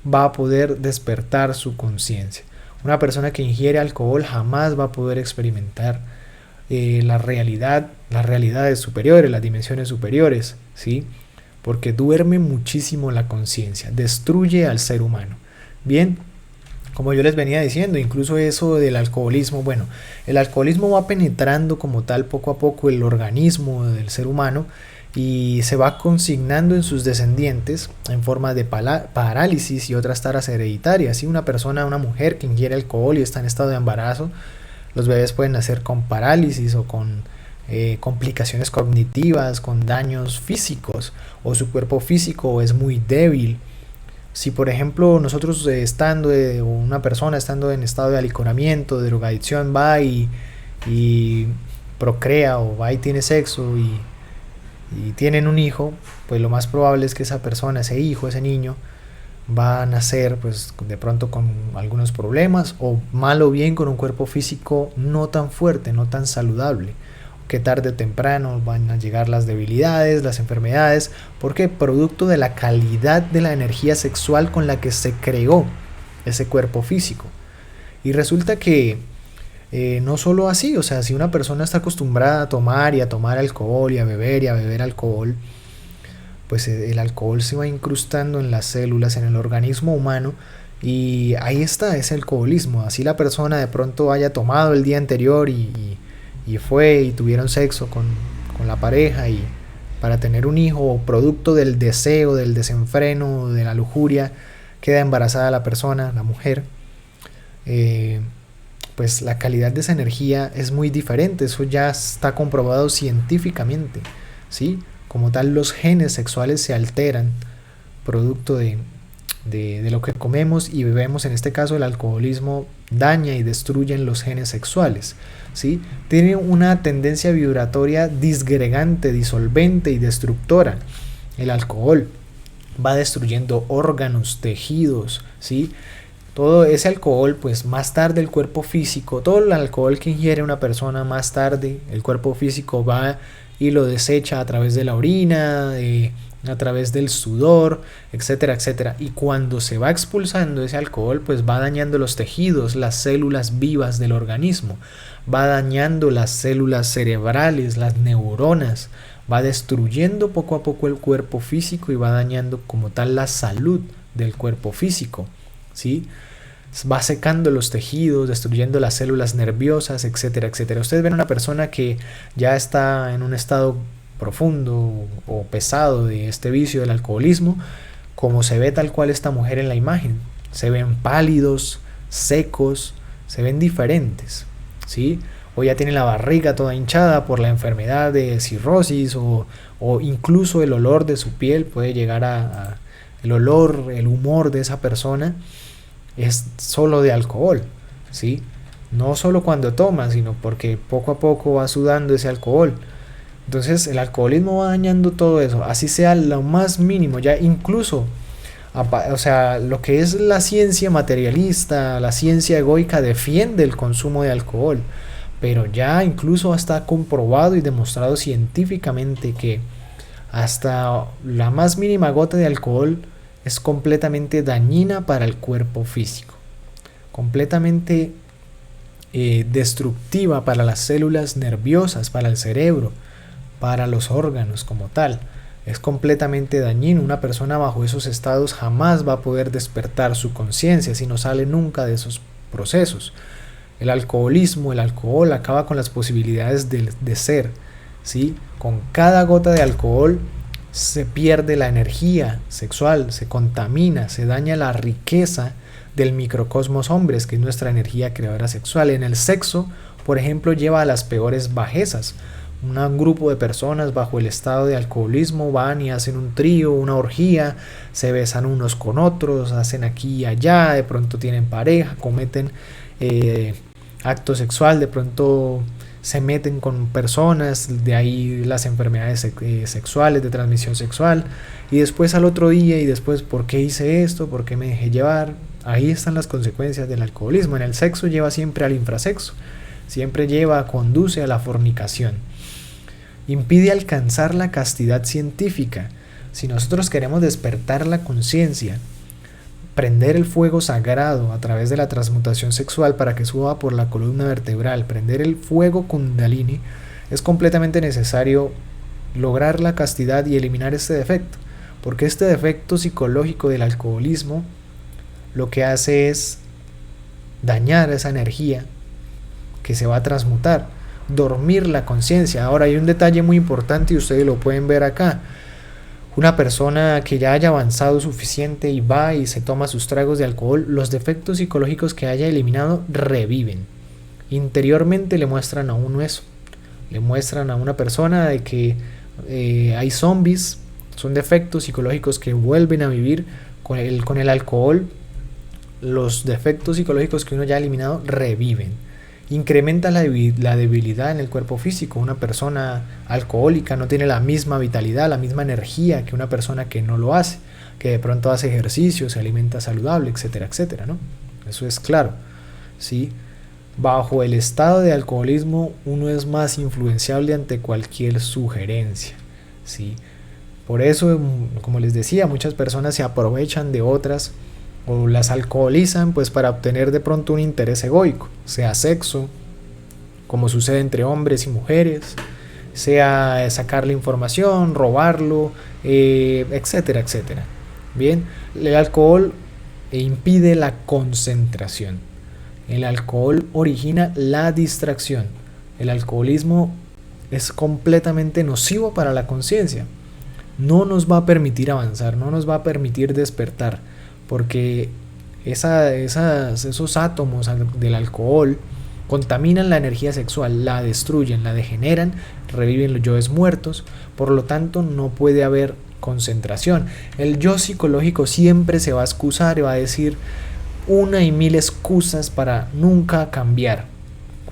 va a poder despertar su conciencia. Una persona que ingiere alcohol jamás va a poder experimentar las realidades superiores, las dimensiones superiores, ¿sí? Porque duerme muchísimo la conciencia, destruye al ser humano. Bien, como yo les venía diciendo, incluso eso del alcoholismo, bueno, el alcoholismo va penetrando como tal poco a poco el organismo del ser humano y se va consignando en sus descendientes en forma de parálisis y otras taras hereditarias. Si una persona, una mujer que ingiere alcohol y está en estado de embarazo, los bebés pueden nacer con parálisis o con complicaciones cognitivas, con daños físicos, o su cuerpo físico es muy débil. Si por ejemplo nosotros una persona estando en estado de alicoramiento, de drogadicción, va y procrea, o va y tiene sexo y tienen un hijo, pues lo más probable es que esa persona, ese hijo, ese niño, va a nacer pues de pronto con algunos problemas, o mal o bien con un cuerpo físico no tan fuerte, no tan saludable, que tarde o temprano van a llegar las debilidades, las enfermedades, porque producto de la calidad de la energía sexual con la que se creó ese cuerpo físico. Y resulta que no solo así, o sea, si una persona está acostumbrada a tomar alcohol y a beber alcohol, pues el alcohol se va incrustando en las células, en el organismo humano, y ahí está ese alcoholismo. Así la persona de pronto haya tomado el día anterior y fue y tuvieron sexo con la pareja y para tener un hijo, o producto del deseo, del desenfreno, de la lujuria, queda embarazada la persona, la mujer, pues la calidad de esa energía es muy diferente. Eso ya está comprobado científicamente, ¿sí? Como tal, los genes sexuales se alteran producto de lo que comemos y bebemos. En este caso el alcoholismo daña y destruye los genes sexuales, ¿sí? Tiene una tendencia vibratoria disgregante, disolvente y destructora. El alcohol va destruyendo órganos, tejidos, ¿sí? Todo ese alcohol, pues más tarde el cuerpo físico, todo el alcohol que ingiere una persona, más tarde el cuerpo físico va y lo desecha a través de la orina, a través del sudor, etcétera, etcétera. Y cuando se va expulsando ese alcohol, pues va dañando los tejidos, las células vivas del organismo, va dañando las células cerebrales, las neuronas, va destruyendo poco a poco el cuerpo físico y va dañando como tal la salud del cuerpo físico, ¿sí? Va secando los tejidos, destruyendo las células nerviosas, etcétera, etcétera. Ustedes ven a una persona que ya está en un estado profundo o pesado de este vicio del alcoholismo, como se ve tal cual esta mujer en la imagen. Se ven pálidos, secos, se ven diferentes, ¿sí? O ya tienen la barriga toda hinchada por la enfermedad de cirrosis, o incluso el olor de su piel puede llegar el olor, el humor de esa persona es solo de alcohol, ¿sí? No solo cuando toma, sino porque poco a poco va sudando ese alcohol. Entonces el alcoholismo va dañando todo eso, así sea lo más mínimo, ya incluso, o sea, lo que es la ciencia materialista, la ciencia egoica defiende el consumo de alcohol, pero ya incluso está comprobado y demostrado científicamente que hasta la más mínima gota de alcohol es completamente dañina para el cuerpo físico, completamente destructiva para las células nerviosas, para el cerebro, para los órganos como tal. Es completamente dañino. Una persona bajo esos estados jamás va a poder despertar su conciencia si no sale nunca de esos procesos. El alcoholismo, el alcohol acaba con las posibilidades de ser, ¿sí? Con cada gota de alcohol se pierde la energía sexual, se contamina, se daña la riqueza del microcosmos hombres, que es nuestra energía creadora sexual. En el sexo, por ejemplo, lleva a las peores bajezas. Un grupo de personas bajo el estado de alcoholismo van y hacen un trío, una orgía, se besan unos con otros, hacen aquí y allá, de pronto tienen pareja, cometen acto sexual, de pronto se meten con personas, de ahí las enfermedades sexuales, de transmisión sexual, y después al otro día, y después, ¿por qué hice esto? ¿Por qué me dejé llevar? Ahí están las consecuencias del alcoholismo. En el sexo lleva siempre al infrasexo, siempre conduce a la fornicación. Impide alcanzar la castidad científica. Si nosotros queremos despertar la conciencia, prender el fuego sagrado a través de la transmutación sexual para que suba por la columna vertebral, prender el fuego kundalini, es completamente necesario lograr la castidad y eliminar este defecto, porque este defecto psicológico del alcoholismo lo que hace es dañar esa energía que se va a transmutar, dormir la conciencia. Ahora hay un detalle muy importante y ustedes lo pueden ver acá. Una persona que ya haya avanzado suficiente y va y se toma sus tragos de alcohol, los defectos psicológicos que haya eliminado reviven. Interiormente le muestran a uno eso. Le muestran a una persona de que hay zombies, son defectos psicológicos que vuelven a vivir con el alcohol. Los defectos psicológicos que uno ya ha eliminado reviven. Incrementa la debilidad en el cuerpo físico. Una persona alcohólica no tiene la misma vitalidad, la misma energía que una persona que no lo hace, que de pronto hace ejercicio, se alimenta saludable, etcétera, etcétera, ¿no? Eso es claro, ¿sí? Bajo el estado de alcoholismo uno es más influenciable ante cualquier sugerencia, ¿sí? Por eso, como les decía, muchas personas se aprovechan de otras o las alcoholizan pues para obtener de pronto un interés egoico, sea sexo, como sucede entre hombres y mujeres, sea sacarle información, robarlo, etcétera, etcétera. Bien, el alcohol impide la concentración. El alcohol origina la distracción. El alcoholismo es completamente nocivo para la conciencia. No nos va a permitir avanzar, no nos va a permitir despertar, porque esos átomos del alcohol contaminan la energía sexual, la destruyen, la degeneran, reviven los yoes muertos, por lo tanto no puede haber concentración. El yo psicológico siempre se va a excusar y va a decir una y mil excusas para nunca cambiar,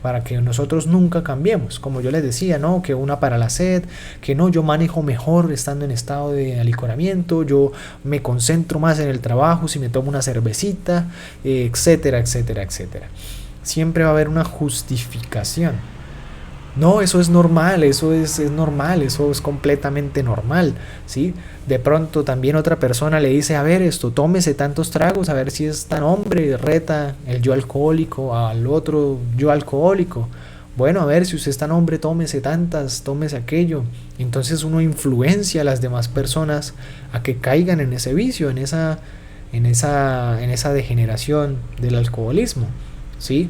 para que nosotros nunca cambiemos. Como yo les decía, ¿no? Que una para la sed, que no, yo manejo mejor estando en estado de alicoramiento, yo me concentro más en el trabajo si me tomo una cervecita, etcétera, etcétera, etcétera. Siempre va a haber una justificación. No, eso es normal, eso es normal, eso es completamente normal, ¿sí? De pronto también otra persona le dice, a ver, tómese tantos tragos, a ver si es tan hombre, reta el yo alcohólico al otro yo alcohólico. Bueno, a ver, si usted es tan hombre, tómese tantas, tómese aquello. Entonces uno influencia a las demás personas a que caigan en ese vicio, en esa degeneración del alcoholismo, ¿sí?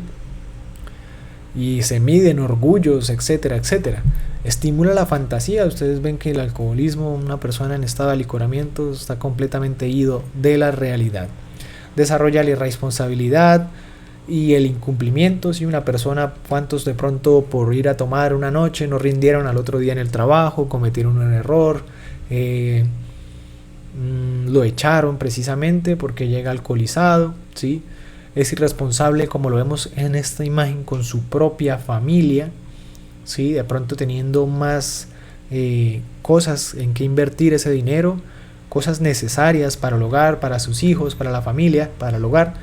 Y se miden orgullos, etcétera, etcétera. Estimula la fantasía. Ustedes ven que el alcoholismo, una persona en estado de alicoramiento, está completamente ido de la realidad. Desarrolla la irresponsabilidad y el incumplimiento. Si una persona, cuántos de pronto por ir a tomar una noche no rindieron al otro día en el trabajo, cometieron un error, lo echaron precisamente porque llega alcoholizado, ¿sí? Es irresponsable, como lo vemos en esta imagen, con su propia familia, ¿sí? De pronto teniendo más cosas en que invertir ese dinero, cosas necesarias para el hogar, para sus hijos, para la familia, para el hogar,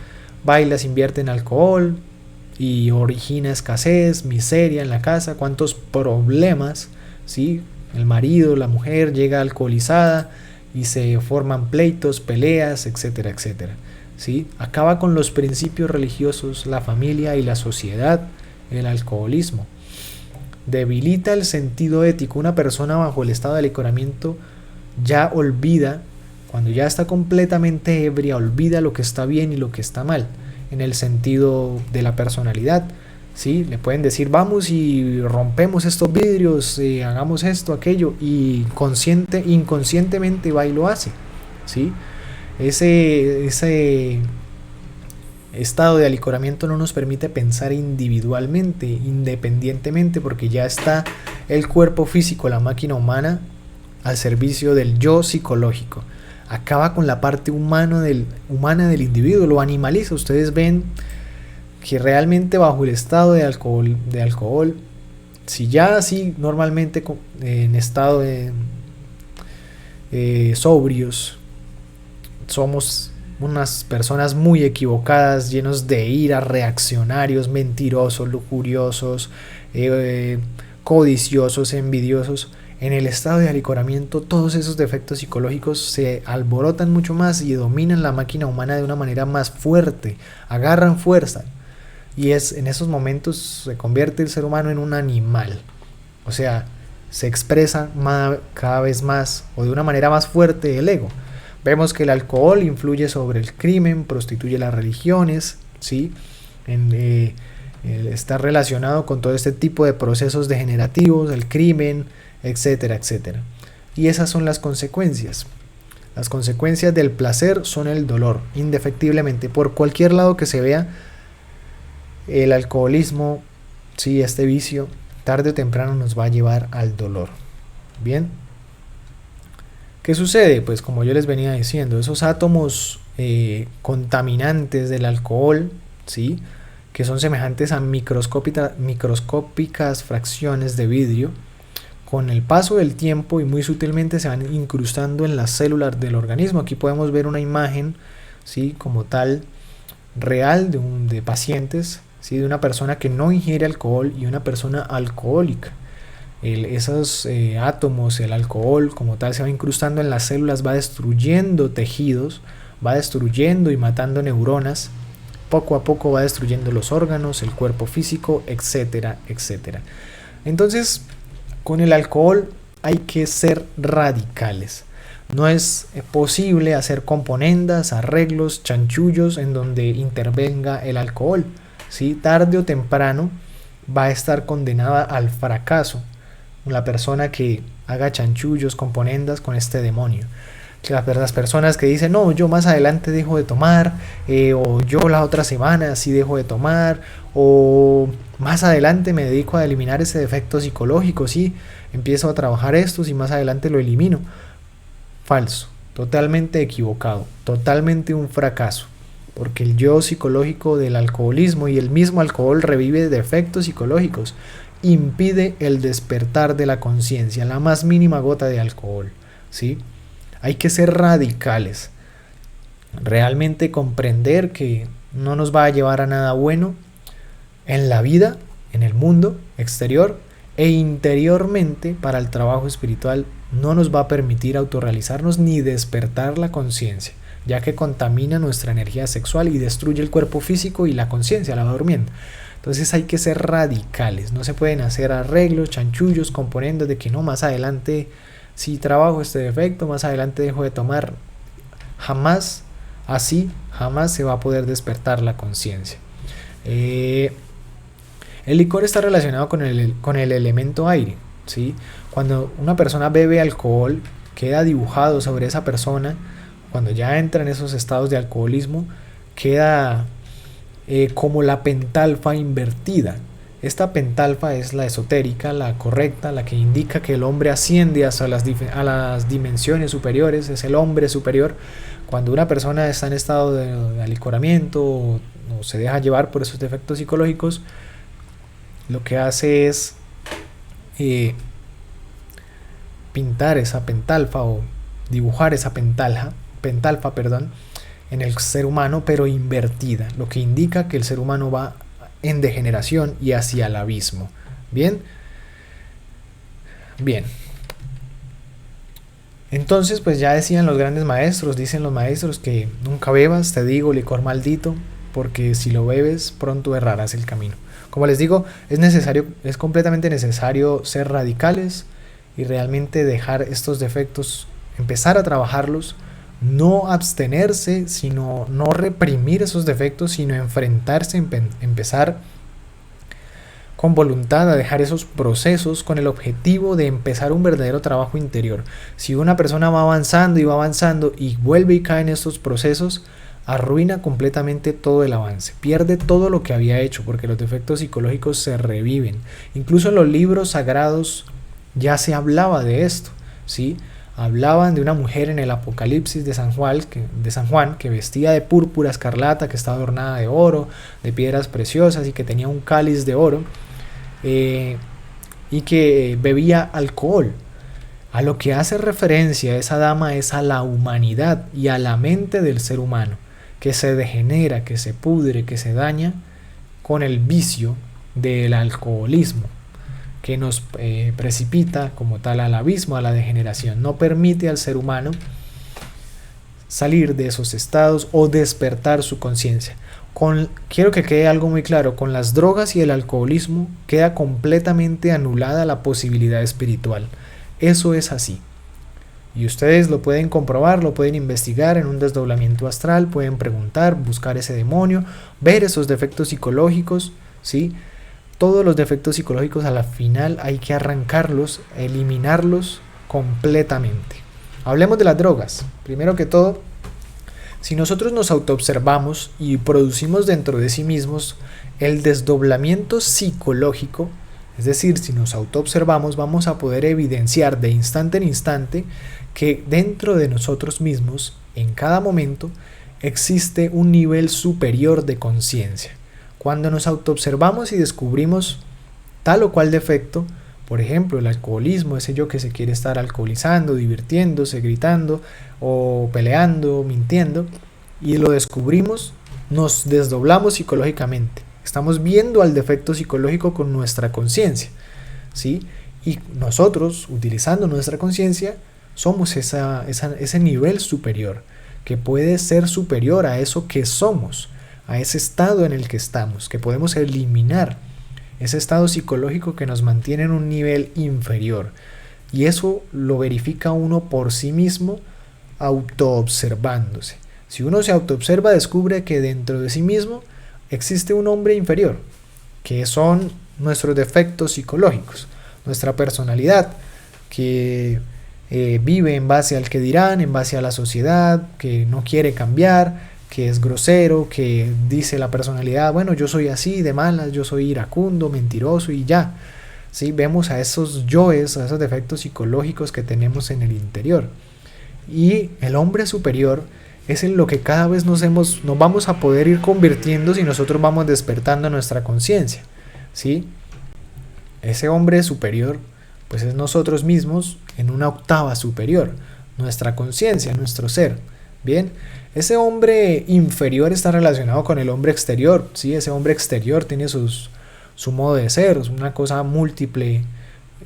va y las invierte en alcohol y origina escasez, miseria en la casa, cuántos problemas, ¿sí? El marido, la mujer llega alcoholizada y se forman pleitos, peleas, etcétera, etcétera, ¿sí? Acaba con los principios religiosos, la familia y la sociedad, el alcoholismo. Debilita el sentido ético. Una persona bajo el estado de alicoramiento ya olvida, cuando ya está completamente ebria, olvida lo que está bien y lo que está mal, en el sentido de la personalidad, ¿sí? Le pueden decir, vamos y rompemos estos vidrios, hagamos esto, aquello, y inconscientemente va y lo hace, ¿sí? Ese estado de alicoramiento no nos permite pensar individualmente, independientemente, porque ya está el cuerpo físico, la máquina humana, al servicio del yo psicológico. Acaba con la parte humana del individuo, lo animaliza. Ustedes ven que realmente bajo el estado de alcohol, si ya así normalmente en estado de sobrios, somos unas personas muy equivocadas, llenos de ira, reaccionarios, mentirosos, lujuriosos, codiciosos, envidiosos. En el estado de alicoramiento, todos esos defectos psicológicos se alborotan mucho más y dominan la máquina humana de una manera más fuerte, agarran fuerza. Y en esos momentos se convierte el ser humano en un animal. O sea, se expresa cada vez más o de una manera más fuerte el ego. Vemos que el alcohol influye sobre el crimen, prostituye las religiones, ¿sí? Está relacionado con todo este tipo de procesos degenerativos, el crimen, etcétera, etcétera. Y esas son las consecuencias. Las consecuencias del placer son el dolor, indefectiblemente. Por cualquier lado que se vea, el alcoholismo, sí, este vicio, tarde o temprano nos va a llevar al dolor. Bien. ¿Qué sucede? Pues como yo les venía diciendo, esos átomos contaminantes del alcohol, ¿sí? Que son semejantes a microscópicas fracciones de vidrio, con el paso del tiempo y muy sutilmente se van incrustando en las células del organismo. Aquí podemos ver una imagen, ¿sí? Como tal, real de pacientes, ¿sí? De una persona que no ingiere alcohol y una persona alcohólica. Esos átomos, el alcohol como tal, se va incrustando en las células, va destruyendo tejidos, va destruyendo y matando neuronas, poco a poco va destruyendo los órganos, el cuerpo físico, etcétera, etcétera. Entonces, con el alcohol hay que ser radicales. No es posible hacer componendas, arreglos, chanchullos en donde intervenga el alcohol, ¿sí? Tarde o temprano va a estar condenada al fracaso la persona que haga chanchullos, componendas con este demonio. Las personas que dicen, no, yo más adelante dejo de tomar, o yo la otra semana sí dejo de tomar, o más adelante me dedico a eliminar ese defecto psicológico, sí, empiezo a trabajar estos y más adelante lo elimino. Falso, totalmente equivocado, totalmente un fracaso, porque el yo psicológico del alcoholismo y el mismo alcohol revive defectos psicológicos, impide el despertar de la conciencia, la más mínima gota de alcohol, ¿sí? Hay que ser radicales, realmente comprender que no nos va a llevar a nada bueno en la vida, en el mundo exterior e interiormente. Para el trabajo espiritual no nos va a permitir autorrealizarnos ni despertar la conciencia, ya que contamina nuestra energía sexual y destruye el cuerpo físico y la conciencia, la va durmiendo. Entonces hay que ser radicales, no se pueden hacer arreglos, chanchullos, componendas de que no, más adelante si trabajo este defecto, más adelante dejo de tomar. Jamás jamás se va a poder despertar la conciencia. El licor está relacionado con el elemento aire, ¿sí? Cuando una persona bebe alcohol, queda dibujado sobre esa persona, cuando ya entra en esos estados de alcoholismo, queda como la pentalfa invertida. Esta pentalfa es la esotérica, la correcta, la que indica que el hombre asciende hacia las dimensiones superiores, es el hombre superior. Cuando una persona está en estado de alicoramiento o se deja llevar por esos defectos psicológicos, lo que hace es pintar esa pentalfa o dibujar esa pentalfa, en el ser humano, pero invertida, lo que indica que el ser humano va en degeneración y hacia el abismo. Bien. Entonces, pues ya decían los grandes maestros, dicen los maestros que nunca bebas, te digo, licor maldito, porque si lo bebes pronto errarás el camino. Como les digo, es completamente necesario ser radicales y realmente dejar estos defectos, empezar a trabajarlos, no abstenerse, sino no reprimir esos defectos, sino enfrentarse, empezar con voluntad a dejar esos procesos con el objetivo de empezar un verdadero trabajo interior. Si una persona va avanzando y vuelve y cae en estos procesos, arruina completamente todo el avance, pierde todo lo que había hecho, porque los defectos psicológicos se reviven. Incluso en los libros sagrados ya se hablaba de esto, ¿sí? Hablaban de una mujer en el Apocalipsis de San Juan, que vestía de púrpura escarlata, que estaba adornada de oro, de piedras preciosas y que tenía un cáliz de oro, y que bebía alcohol. A lo que hace referencia esa dama es a la humanidad y a la mente del ser humano, que se degenera, que se pudre, que se daña con el vicio del alcoholismo, que nos precipita como tal al abismo, a la degeneración. No permite al ser humano salir de esos estados o despertar su conciencia. Quiero que quede algo muy claro: con las drogas y el alcoholismo queda completamente anulada la posibilidad espiritual. Eso es así. Y ustedes lo pueden comprobar, lo pueden investigar en un desdoblamiento astral, pueden preguntar, buscar ese demonio, ver esos defectos psicológicos, ¿sí? Todos los defectos psicológicos a la final hay que arrancarlos, eliminarlos completamente. Hablemos de las drogas. Primero que todo, si nosotros nos autoobservamos y producimos dentro de sí mismos el desdoblamiento psicológico, es decir, si nos autoobservamos, vamos a poder evidenciar de instante en instante que dentro de nosotros mismos, en cada momento, existe un nivel superior de conciencia. Cuando nos autoobservamos y descubrimos tal o cual defecto, por ejemplo, el alcoholismo, ese yo que se quiere estar alcoholizando, divirtiéndose, gritando o peleando, mintiendo, y lo descubrimos, nos desdoblamos psicológicamente. Estamos viendo al defecto psicológico con nuestra conciencia, ¿sí? Y nosotros, utilizando nuestra conciencia, somos ese nivel superior, que puede ser superior a eso que somos, a ese estado en el que estamos, que podemos eliminar ese estado psicológico que nos mantiene en un nivel inferior. Y eso lo verifica uno por sí mismo, autoobservándose. Si uno se autoobserva, descubre que dentro de sí mismo existe un hombre inferior, que son nuestros defectos psicológicos, nuestra personalidad, que vive en base al que dirán, en base a la sociedad, que no quiere cambiar, que es grosero, que dice la personalidad, bueno, yo soy así de malas, yo soy iracundo, mentiroso y ya. ¿Sí? Vemos a esos yoes, a esos defectos psicológicos que tenemos en el interior. Y el hombre superior es en lo que cada vez nos vamos a poder ir convirtiendo si nosotros vamos despertando nuestra conciencia, ¿sí? Ese hombre superior, pues es nosotros mismos en una octava superior, nuestra conciencia, nuestro ser. Bien, ese hombre inferior está relacionado con el hombre exterior, ¿sí? Ese hombre exterior tiene su modo de ser, es una cosa múltiple,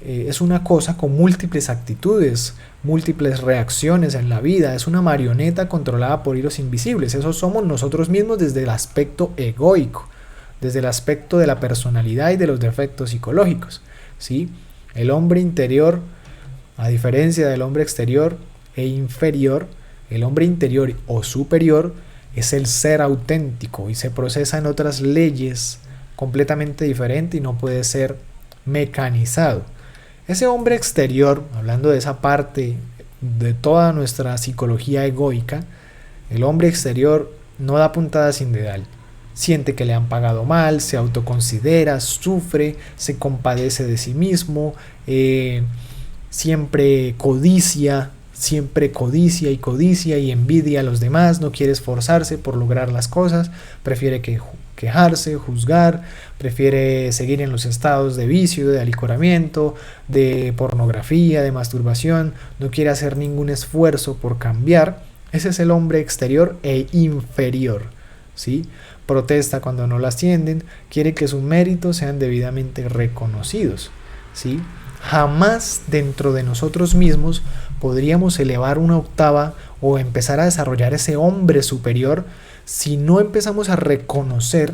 es una cosa con múltiples actitudes, múltiples reacciones en la vida, es una marioneta controlada por hilos invisibles. Eso somos nosotros mismos desde el aspecto egoico, desde el aspecto de la personalidad y de los defectos psicológicos, ¿sí? El hombre interior, a diferencia del hombre exterior e inferior, el hombre interior o superior es el ser auténtico y se procesa en otras leyes completamente diferentes y no puede ser mecanizado. Ese hombre exterior, hablando de esa parte de toda nuestra psicología egoica, el hombre exterior no da puntada sin dedal. Siente que le han pagado mal, se autoconsidera, sufre, se compadece de sí mismo, siempre codicia y envidia a los demás, no quiere esforzarse por lograr las cosas, prefiere que quejarse, juzgar, prefiere seguir en los estados de vicio, de alicoramiento, de pornografía, de masturbación, no quiere hacer ningún esfuerzo por cambiar. Ese es el hombre exterior e inferior, ¿sí? Protesta cuando no lo ascienden, quiere que sus méritos sean debidamente reconocidos, ¿sí? Jamás dentro de nosotros mismos podríamos elevar una octava o empezar a desarrollar ese hombre superior si no empezamos a reconocer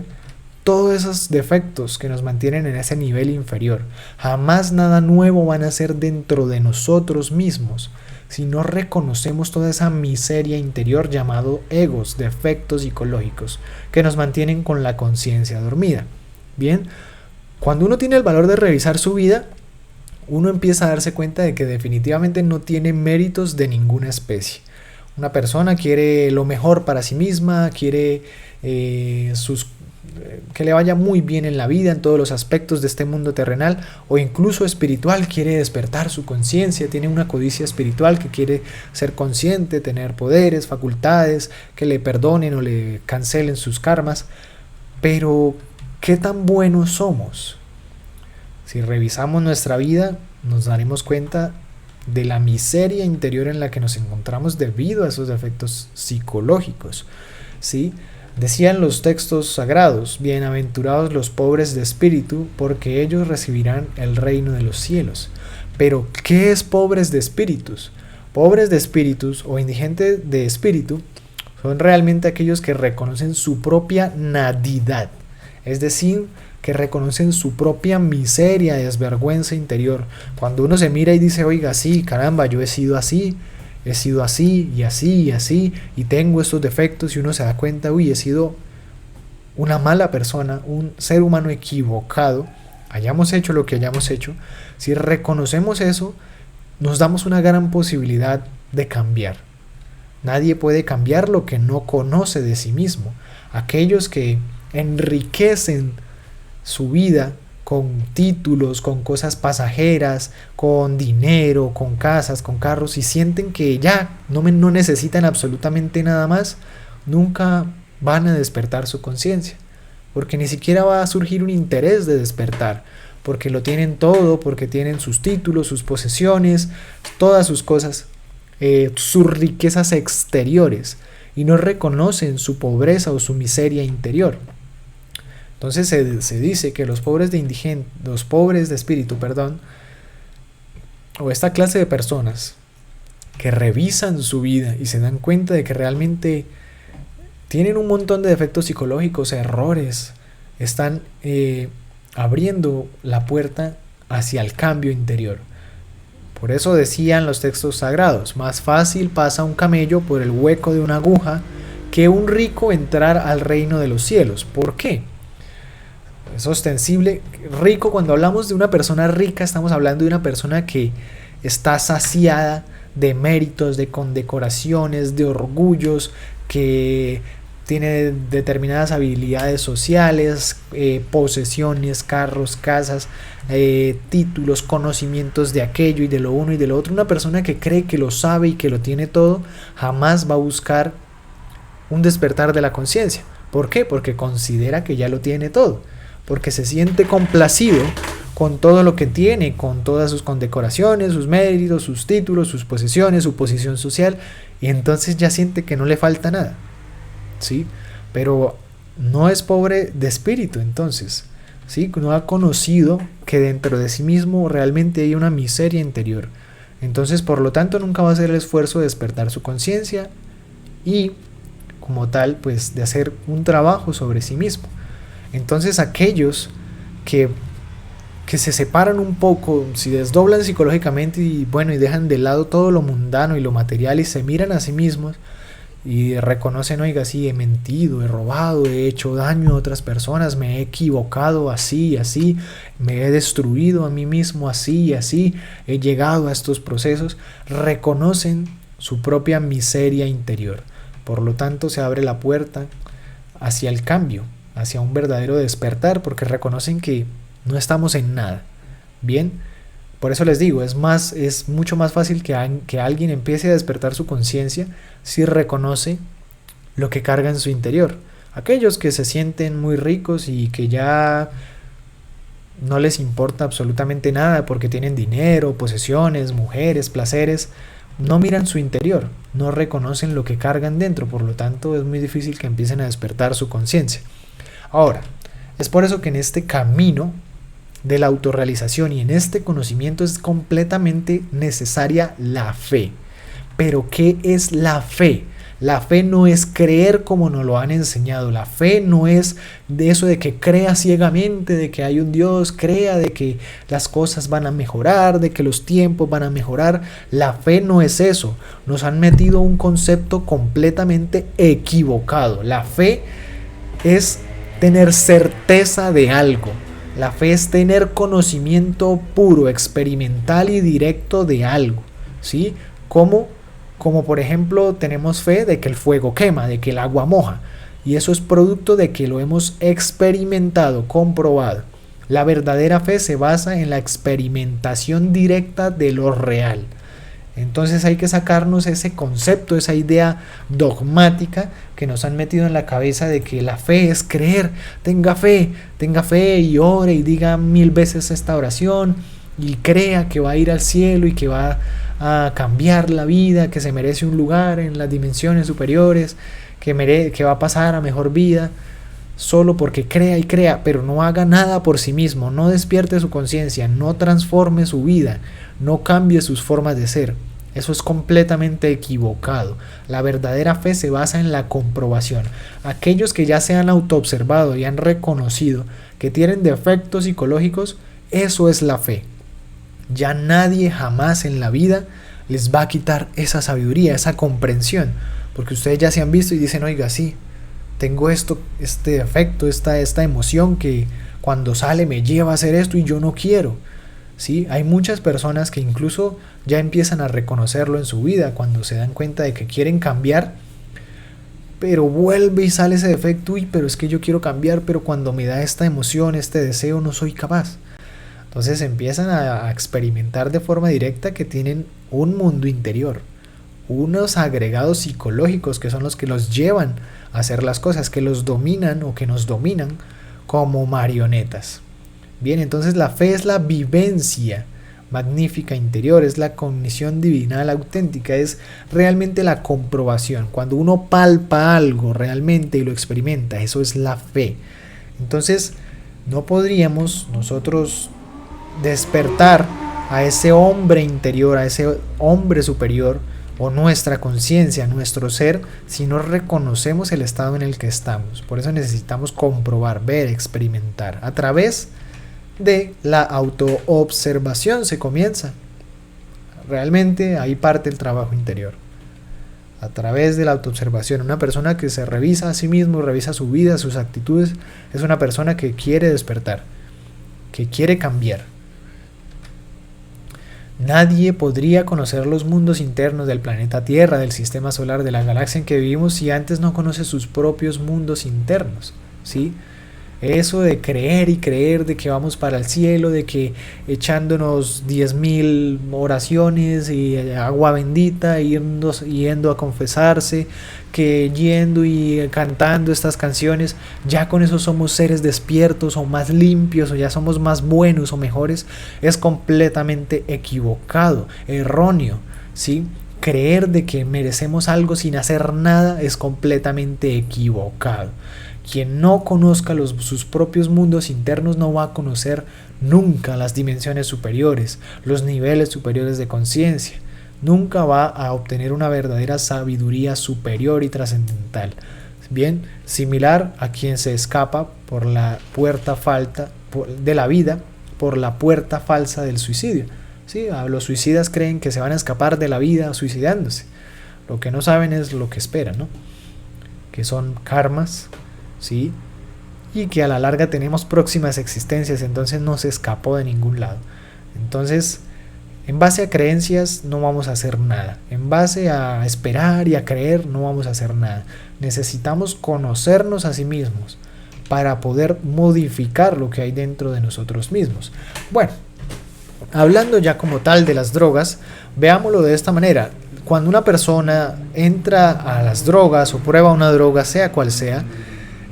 todos esos defectos que nos mantienen en ese nivel inferior. Jamás nada nuevo van a ser dentro de nosotros mismos si no reconocemos toda esa miseria interior llamado egos, defectos psicológicos que nos mantienen con la conciencia dormida. Bien, cuando uno tiene el valor de revisar su vida, uno empieza a darse cuenta de que definitivamente no tiene méritos de ninguna especie. Una persona quiere lo mejor para sí misma, quiere que le vaya muy bien en la vida, en todos los aspectos de este mundo terrenal o incluso espiritual, quiere despertar su conciencia, tiene una codicia espiritual que quiere ser consciente, tener poderes, facultades, que le perdonen o le cancelen sus karmas. Pero, ¿qué tan buenos somos? Si revisamos nuestra vida, nos daremos cuenta de la miseria interior en la que nos encontramos debido a esos defectos psicológicos, ¿sí? Decían los textos sagrados: bienaventurados los pobres de espíritu, porque ellos recibirán el reino de los cielos. Pero, ¿qué es pobres de espíritus? Pobres de espíritus o indigentes de espíritu son realmente aquellos que reconocen su propia nadidad, es decir, que reconocen su propia miseria, desvergüenza interior. Cuando uno se mira y dice, oiga, sí, caramba, yo he sido así y así y así, y tengo estos defectos, y uno se da cuenta, uy, he sido una mala persona, un ser humano equivocado, hayamos hecho lo que hayamos hecho. Si reconocemos eso, nos damos una gran posibilidad de cambiar. Nadie puede cambiar lo que no conoce de sí mismo. Aquellos que enriquecen su vida con títulos, con cosas pasajeras, con dinero, con casas, con carros, y sienten que ya no necesitan absolutamente nada más, nunca van a despertar su conciencia, porque ni siquiera va a surgir un interés de despertar, porque lo tienen todo, porque tienen sus títulos, sus posesiones, todas sus cosas, sus riquezas exteriores, y no reconocen su pobreza o su miseria interior. Entonces se dice que los pobres de espíritu, o esta clase de personas que revisan su vida y se dan cuenta de que realmente tienen un montón de defectos psicológicos, errores, están abriendo la puerta hacia el cambio interior. Por eso decían los textos sagrados: más fácil pasa un camello por el hueco de una aguja que un rico entrar al reino de los cielos. ¿Por qué? Es ostensible. Rico, cuando hablamos de una persona rica, estamos hablando de una persona que está saciada de méritos, de condecoraciones, de orgullos, que tiene determinadas habilidades sociales, posesiones, carros, casas, títulos, conocimientos de aquello y de lo uno y de lo otro. Una persona que cree que lo sabe y que lo tiene todo, jamás va a buscar un despertar de la conciencia. ¿Por qué? Porque considera que ya lo tiene todo, porque se siente complacido con todo lo que tiene, con todas sus condecoraciones, sus méritos, sus títulos, sus posesiones, su posición social, y entonces ya siente que no le falta nada, ¿sí? Pero no es pobre de espíritu, entonces, ¿sí? No ha conocido que dentro de sí mismo realmente hay una miseria interior. Entonces, por lo tanto, nunca va a hacer el esfuerzo de despertar su conciencia y, como tal, pues de hacer un trabajo sobre sí mismo. Entonces, aquellos que se separan un poco, si desdoblan psicológicamente y dejan de lado todo lo mundano y lo material y se miran a sí mismos y reconocen, oiga, sí, he mentido, he robado, he hecho daño a otras personas, me he equivocado así y así, me he destruido a mí mismo así y así, he llegado a estos procesos, reconocen su propia miseria interior. Por lo tanto, se abre la puerta hacia el cambio, hacia un verdadero despertar, porque reconocen que no estamos en nada. Bien, por eso les digo, es mucho más fácil que alguien empiece a despertar su conciencia si reconoce lo que carga en su interior. Aquellos que se sienten muy ricos y que ya no les importa absolutamente nada porque tienen dinero, posesiones, mujeres, placeres, no miran su interior, no reconocen lo que cargan dentro, por lo tanto es muy difícil que empiecen a despertar su conciencia. Ahora, es por eso que en este camino de la autorrealización y en este conocimiento es completamente necesaria la fe. Pero ¿qué es la fe? La fe no es creer como nos lo han enseñado. La fe no es de eso de que crea ciegamente, de que hay un Dios, crea de que las cosas van a mejorar, de que los tiempos van a mejorar. La fe no es eso. Nos han metido un concepto completamente equivocado. La fe es tener certeza de algo. La fe es tener conocimiento puro, experimental y directo de algo. ¿Sí? Como por ejemplo tenemos fe de que el fuego quema, de que el agua moja, y eso es producto de que lo hemos experimentado, comprobado. La verdadera fe se basa en la experimentación directa de lo real. Entonces hay que sacarnos ese concepto, esa idea dogmática que nos han metido en la cabeza de que la fe es creer. Tenga fe y ore y diga 1000 veces esta oración y crea que va a ir al cielo y que va a cambiar la vida, que se merece un lugar en las dimensiones superiores, que va a pasar a mejor vida, solo porque crea y crea, pero no haga nada por sí mismo, no despierte su conciencia, no transforme su vida, no cambie sus formas de ser. Eso es completamente equivocado. La verdadera fe se basa en la comprobación. Aquellos que ya se han autoobservado y han reconocido que tienen defectos psicológicos, eso es la fe. Ya nadie jamás en la vida les va a quitar esa sabiduría, esa comprensión, porque ustedes ya se han visto y dicen, oiga, sí, tengo esto, este defecto, esta emoción que cuando sale me lleva a hacer esto y yo no quiero. ¿Sí? Hay muchas personas que incluso ya empiezan a reconocerlo en su vida cuando se dan cuenta de que quieren cambiar, pero vuelve y sale ese defecto, pero es que yo quiero cambiar, pero cuando me da esta emoción, este deseo, no soy capaz. Entonces empiezan a experimentar de forma directa que tienen un mundo interior, unos agregados psicológicos que son los que los llevan a hacer las cosas, que los dominan o que nos dominan como marionetas. Bien, entonces la fe es la vivencia magnífica interior, es la cognición divinal auténtica, es realmente la comprobación. Cuando uno palpa algo realmente y lo experimenta, eso es la fe. Entonces no podríamos nosotros despertar a ese hombre interior, a ese hombre superior o nuestra conciencia, nuestro ser, si no reconocemos el estado en el que estamos. Por eso necesitamos comprobar, ver, experimentar. A través de la autoobservación se comienza. Realmente ahí parte el trabajo interior. A través de la autoobservación, una persona que se revisa a sí mismo, revisa su vida, sus actitudes, es una persona que quiere despertar, que quiere cambiar. Nadie podría conocer los mundos internos del planeta Tierra, del sistema solar, de la galaxia en que vivimos si antes no conoce sus propios mundos internos, ¿sí? Eso de creer y creer de que vamos para el cielo, de que echándonos 10.000 oraciones y agua bendita, yendo a confesarse, que yendo y cantando estas canciones, ya con eso somos seres despiertos o más limpios o ya somos más buenos o mejores, es completamente equivocado, erróneo, ¿sí? Creer de que merecemos algo sin hacer nada es completamente equivocado. Quien no conozca sus propios mundos internos no va a conocer nunca las dimensiones superiores, los niveles superiores de conciencia. Nunca va a obtener una verdadera sabiduría superior y trascendental. Bien, similar a quien se escapa por la puerta falsa de la vida, por la puerta falsa del suicidio. ¿Sí? Los suicidas creen que se van a escapar de la vida suicidándose. Lo que no saben es lo que esperan, ¿no? Que son karmas, ¿sí? Y que a la larga tenemos próximas existencias, entonces no se escapó de ningún lado. Entonces, en base a creencias no vamos a hacer nada. En base a esperar y a creer no vamos a hacer nada. Necesitamos conocernos a sí mismos para poder modificar lo que hay dentro de nosotros mismos. Bueno, hablando ya como tal de las drogas, veámoslo de esta manera. Cuando una persona entra a las drogas o prueba una droga, sea cual sea,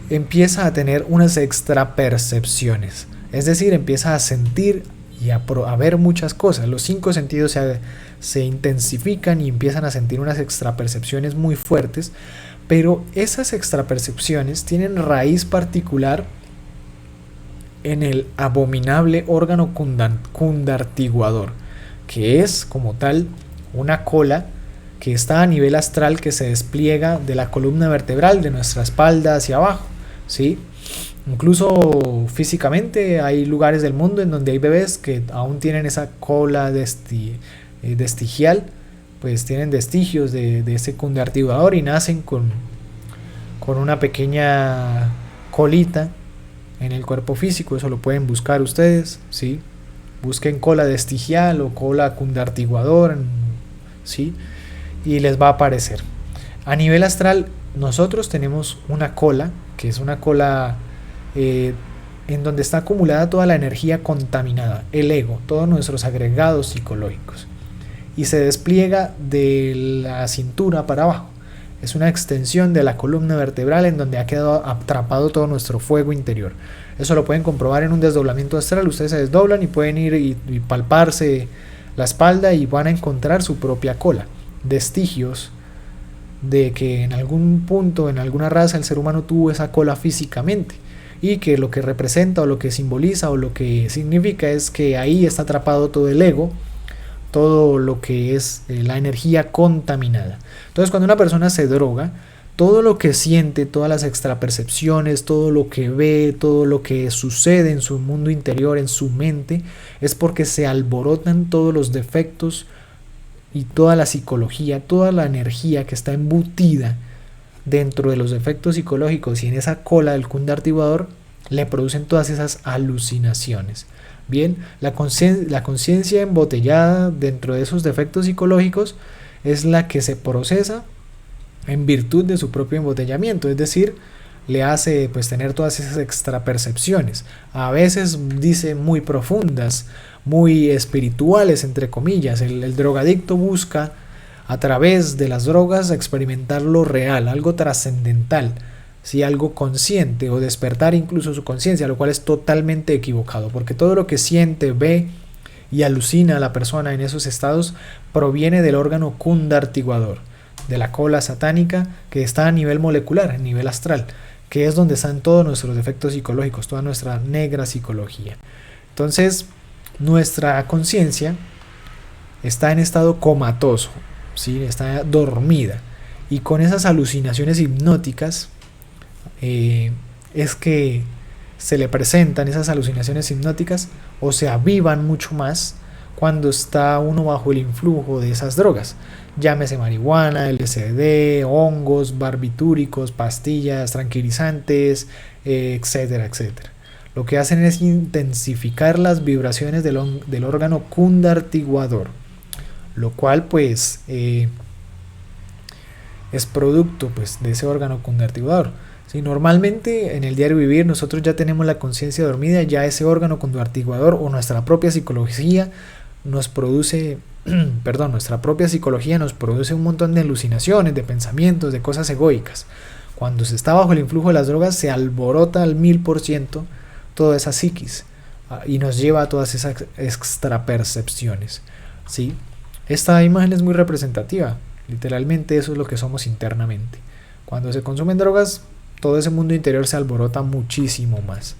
empieza a tener unas extrapercepciones, es decir, empieza a sentir y a ver muchas cosas. Los 5 sentidos se intensifican y empiezan a sentir unas extrapercepciones muy fuertes, pero esas extrapercepciones tienen raíz particular en el abominable órgano cundartiguador, que es como tal una cola que está a nivel astral, que se despliega de la columna vertebral de nuestra espalda hacia abajo, ¿sí? Incluso físicamente hay lugares del mundo en donde hay bebés que aún tienen esa cola vestigial, pues tienen vestigios de ese cundartiguador y nacen con una pequeña colita en el cuerpo físico. Eso lo pueden buscar ustedes, ¿sí? Busquen cola vestigial o cola cundartiguador, ¿sí? Y les va a aparecer. A nivel astral, nosotros tenemos una cola, que es una cola en donde está acumulada toda la energía contaminada, el ego, todos nuestros agregados psicológicos, y se despliega de la cintura para abajo. Es una extensión de la columna vertebral en donde ha quedado atrapado todo nuestro fuego interior. Eso lo pueden comprobar en un desdoblamiento astral. Ustedes se desdoblan y pueden ir y palparse la espalda y van a encontrar su propia cola, vestigios de que en algún punto, en alguna raza, el ser humano tuvo esa cola físicamente, y que lo que representa o lo que simboliza o lo que significa es que ahí está atrapado todo el ego, todo lo que es la energía contaminada. Entonces, cuando una persona se droga, todo lo que siente, todas las extrapercepciones, todo lo que ve, todo lo que sucede en su mundo interior, en su mente, es porque se alborotan todos los defectos y toda la psicología, toda la energía que está embutida dentro de los defectos psicológicos y en esa cola del cundartiguador, le producen todas esas alucinaciones. Bien, la conciencia embotellada dentro de esos defectos psicológicos es la que se procesa en virtud de su propio embotellamiento, es decir, le hace pues tener todas esas extrapercepciones, a veces dice muy profundas, muy espirituales entre comillas. El drogadicto busca a través de las drogas experimentar lo real, algo trascendental, ¿sí? Algo consciente, o despertar incluso su conciencia, lo cual es totalmente equivocado, porque todo lo que siente, ve y alucina a la persona en esos estados proviene del órgano cundartiguador, de la cola satánica, que está a nivel molecular, a nivel astral, que es donde están todos nuestros defectos psicológicos, toda nuestra negra psicología. Entonces, nuestra conciencia está en estado comatoso, ¿sí? Está dormida, y con esas alucinaciones hipnóticas es que se le presentan esas alucinaciones hipnóticas, o se avivan mucho más cuando está uno bajo el influjo de esas drogas, llámese marihuana, LSD, hongos, barbitúricos, pastillas, tranquilizantes, etcétera, etcétera. Lo que hacen es intensificar las vibraciones del órgano cundartiguador, lo cual pues es producto pues de ese órgano cundartiguador. Sí, normalmente en el diario vivir nosotros ya tenemos la conciencia dormida, ya ese órgano cundartiguador o nuestra propia psicología nos produce, nuestra propia psicología nos produce un montón de alucinaciones, de pensamientos, de cosas egoicas. Cuando se está bajo el influjo de las drogas se alborota al 1000% toda esa psiquis y nos lleva a todas esas extrapercepciones, ¿sí? Esta imagen es muy representativa, literalmente eso es lo que somos internamente. Cuando se consumen drogas, todo ese mundo interior se alborota muchísimo más.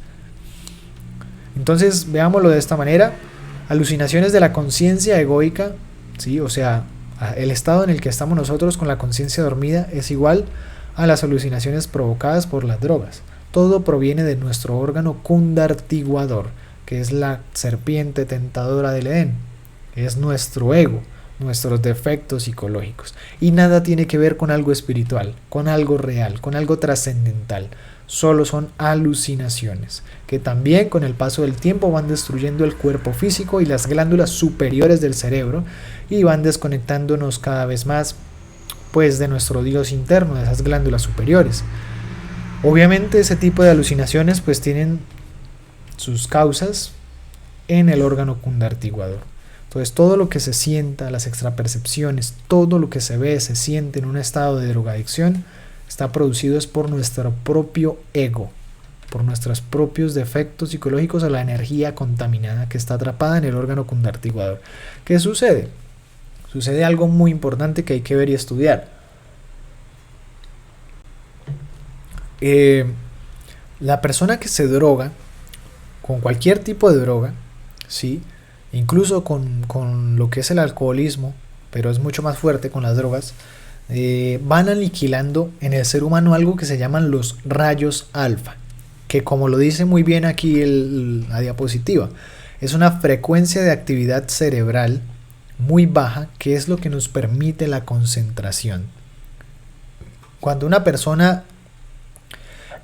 Entonces, veámoslo de esta manera: alucinaciones de la conciencia egoica, ¿sí? O sea, el estado en el que estamos nosotros con la conciencia dormida es igual a las alucinaciones provocadas por las drogas. Todo proviene de nuestro órgano cundartiguador, que es la serpiente tentadora del Edén. Es nuestro ego, nuestros defectos psicológicos, y nada tiene que ver con algo espiritual, con algo real, con algo trascendental. Solo son alucinaciones que también con el paso del tiempo van destruyendo el cuerpo físico y las glándulas superiores del cerebro, y van desconectándonos cada vez más pues de nuestro Dios interno, de esas glándulas superiores. Obviamente ese tipo de alucinaciones pues tienen sus causas en el órgano cundartiguador. Entonces todo lo que se sienta, las extrapercepciones, todo lo que se ve, se siente en un estado de drogadicción, está producido es por nuestro propio ego, por nuestros propios defectos psicológicos o la energía contaminada que está atrapada en el órgano cundartiguador. ¿Qué sucede? Sucede algo muy importante que hay que ver y estudiar. La persona que se droga con cualquier tipo de droga, ¿sí? Incluso con lo que es el alcoholismo, pero es mucho más fuerte con las drogas, van aniquilando en el ser humano algo que se llaman los rayos alfa, que como lo dice muy bien aquí la diapositiva, es una frecuencia de actividad cerebral muy baja que es lo que nos permite la concentración. Cuando una persona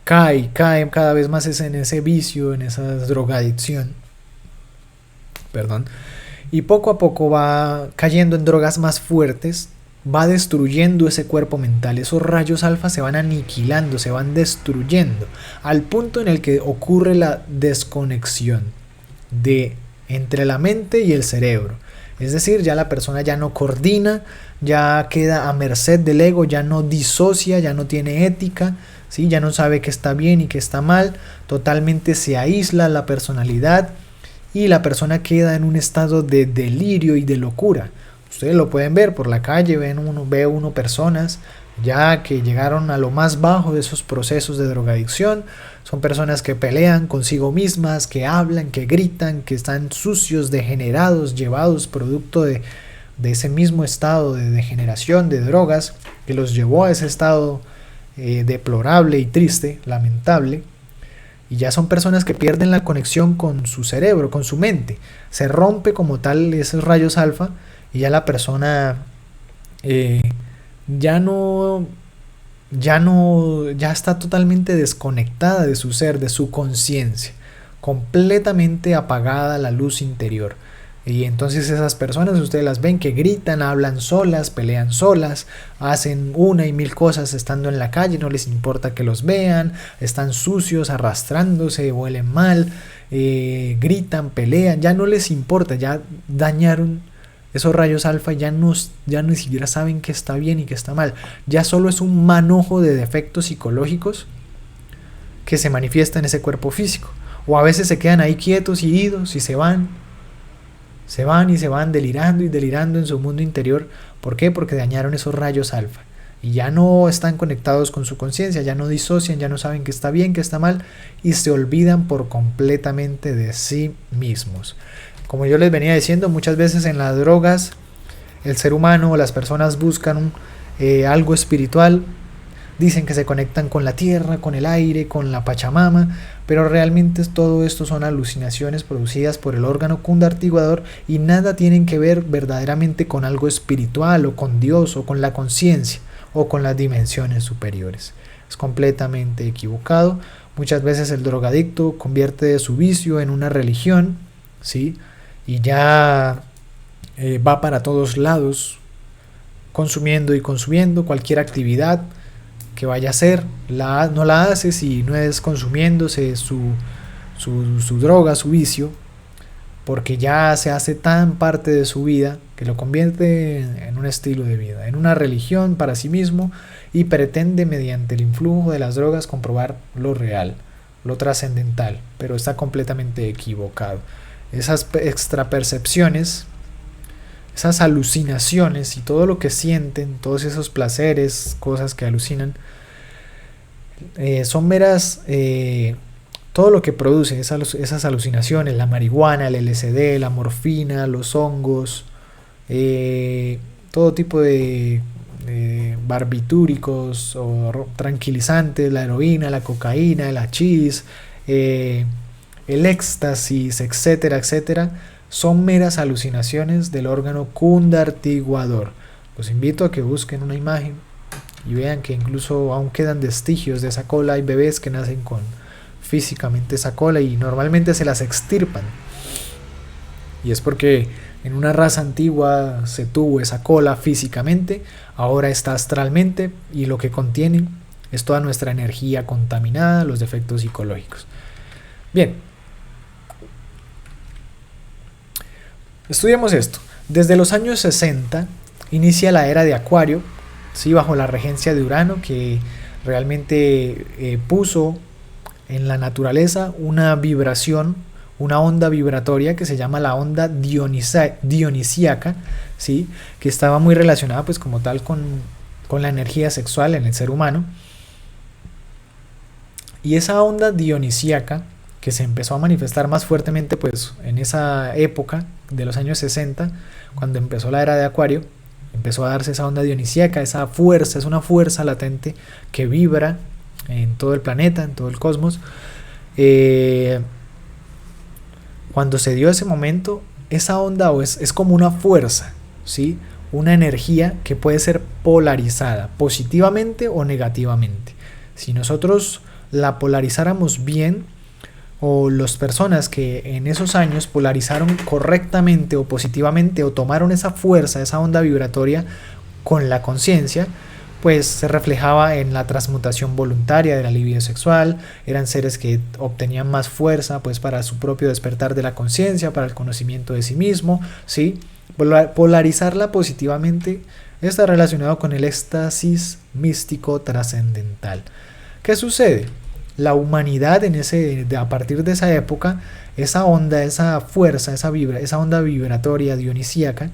cae cada vez más en ese vicio, en esa drogadicción, y poco a poco va cayendo en drogas más fuertes, va destruyendo ese cuerpo mental. Esos rayos alfa se van aniquilando, se van destruyendo, al punto en el que ocurre la desconexión entre la mente y el cerebro. Es decir, ya la persona ya no coordina, ya queda a merced del ego, ya no disocia, ya no tiene ética, ¿sí? Ya no sabe qué está bien y qué está mal, totalmente se aísla la personalidad y la persona queda en un estado de delirio y de locura. Ustedes lo pueden ver por la calle, ve uno personas ya que llegaron a lo más bajo de esos procesos de drogadicción. Son personas que pelean consigo mismas, que hablan, que gritan, que están sucios, degenerados, llevados producto de ese mismo estado de degeneración, de drogas, que los llevó a ese estado deplorable y triste, lamentable. Y ya son personas que pierden la conexión con su cerebro, con su mente. Se rompe como tal esos rayos alfa y ya la persona ya está totalmente desconectada de su ser, de su conciencia, completamente apagada la luz interior. Y entonces esas personas, ustedes las ven que gritan, hablan solas, pelean solas, hacen una y mil cosas estando en la calle, no les importa que los vean, están sucios, arrastrándose, huelen mal, gritan, pelean, ya no les importa, ya dañaron esos rayos alfa, ya ni siquiera saben qué está bien y qué está mal, ya solo es un manojo de defectos psicológicos que se manifiesta en ese cuerpo físico, o a veces se quedan ahí quietos y idos y se van delirando y delirando en su mundo interior. ¿Por qué? Porque dañaron esos rayos alfa y ya no están conectados con su conciencia, ya no disocian, ya no saben qué está bien, qué está mal y se olvidan por completamente de sí mismos. Como yo les venía diciendo, muchas veces en las drogas el ser humano o las personas buscan algo espiritual, dicen que se conectan con la tierra, con el aire, con la Pachamama, pero realmente todo esto son alucinaciones producidas por el órgano cundartiguador y nada tienen que ver verdaderamente con algo espiritual o con Dios o con la conciencia o con las dimensiones superiores. Es completamente equivocado. Muchas veces el drogadicto convierte su vicio en una religión, ¿sí? Y ya va para todos lados consumiendo y consumiendo cualquier actividad que vaya a hacer, no la hace si no es consumiéndose su droga, su vicio, porque ya se hace tan parte de su vida que lo convierte en un estilo de vida, en una religión para sí mismo y pretende mediante el influjo de las drogas comprobar lo real, lo trascendental, pero está completamente equivocado. Esas extrapercepciones, esas alucinaciones y todo lo que sienten, todos esos placeres, cosas que alucinan, son meras, todo lo que produce esas alucinaciones, la marihuana, el LSD, la morfina, los hongos, todo tipo de barbitúricos o tranquilizantes, la heroína, la cocaína, el hachís, el éxtasis, etcétera, etcétera, son meras alucinaciones del órgano cundartiguador. Los invito a que busquen una imagen y vean que incluso aún quedan vestigios de esa cola. Hay bebés que nacen con físicamente esa cola y normalmente se las extirpan. Y es porque en una raza antigua se tuvo esa cola físicamente, ahora está astralmente y lo que contiene es toda nuestra energía contaminada, los defectos psicológicos. Bien. Estudiemos esto. Desde los años 60 inicia la era de Acuario, ¿sí? Bajo la regencia de Urano, que realmente puso en la naturaleza una vibración, una onda vibratoria que se llama la onda dionisíaca, ¿sí? Que estaba muy relacionada pues como tal con la energía sexual en el ser humano. Y esa onda dionisíaca que se empezó a manifestar más fuertemente pues en esa época de los años 60, cuando empezó la era de Acuario, empezó a darse esa onda dionisíaca, esa fuerza, es una fuerza latente que vibra en todo el planeta, en todo el cosmos. Cuando se dio ese momento, esa onda es como una fuerza, ¿sí? Una energía que puede ser polarizada, positivamente o negativamente. Si nosotros la polarizáramos bien, o las personas que en esos años polarizaron correctamente o positivamente o tomaron esa fuerza, esa onda vibratoria con la conciencia, pues se reflejaba en la transmutación voluntaria de la libido sexual. Eran seres que obtenían más fuerza pues para su propio despertar de la conciencia, para el conocimiento de sí mismo, ¿sí? Polarizarla positivamente está relacionado con el éxtasis místico trascendental. ¿Qué sucede? La humanidad a partir de esa época, esa onda, esa fuerza, esa onda vibratoria dionisíaca,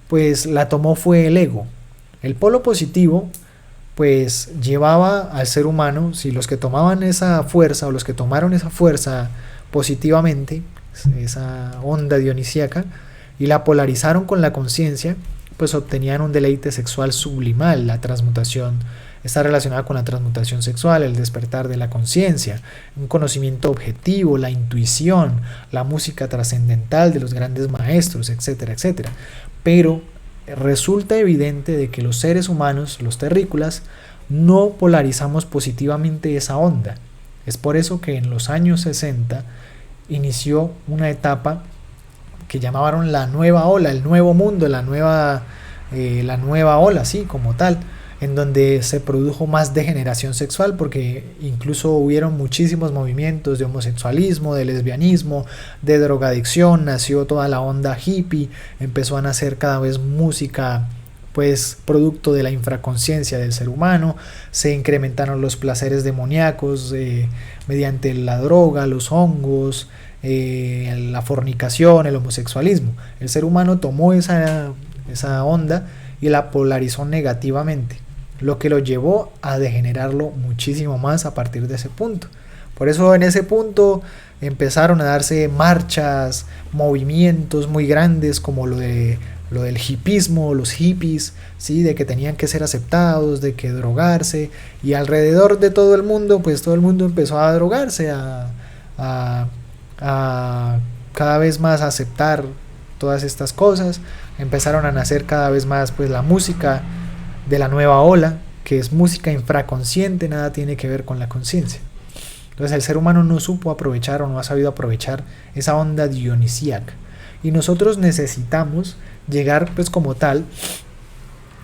pues la tomó fue el ego. El polo positivo pues llevaba al ser humano, si los que tomaban esa fuerza o los que tomaron esa fuerza positivamente, esa onda dionisíaca, y la polarizaron con la conciencia, pues obtenían un deleite sexual sublimal. La transmutación está relacionada con la transmutación sexual, el despertar de la conciencia, un conocimiento objetivo, la intuición, la música trascendental de los grandes maestros, etcétera, etcétera. Pero resulta evidente de que los seres humanos, los terrícolas, no polarizamos positivamente esa onda. Es por eso que en los años 60 inició una etapa que llamaron la nueva ola, el nuevo mundo, la nueva ola, sí, como tal, en donde se produjo más degeneración sexual, porque incluso hubieron muchísimos movimientos de homosexualismo, de lesbianismo, de drogadicción. Nació toda la onda hippie, empezó a nacer cada vez música pues producto de la infraconsciencia del ser humano, se incrementaron los placeres demoníacos mediante la droga, los hongos, la fornicación, el homosexualismo. El ser humano tomó esa onda y la polarizó negativamente, lo que lo llevó a degenerarlo muchísimo más a partir de ese punto. Por eso en ese punto empezaron a darse marchas, movimientos muy grandes como lo del hipismo, los hippies, ¿sí? De que tenían que ser aceptados, de que drogarse, y alrededor de todo el mundo, pues todo el mundo empezó a drogarse, a cada vez más aceptar todas estas cosas. Empezaron a nacer cada vez más pues la música de la nueva ola, que es música infraconsciente, nada tiene que ver con la conciencia. Entonces el ser humano no supo aprovechar o no ha sabido aprovechar esa onda dionisíaca, y nosotros necesitamos llegar pues como tal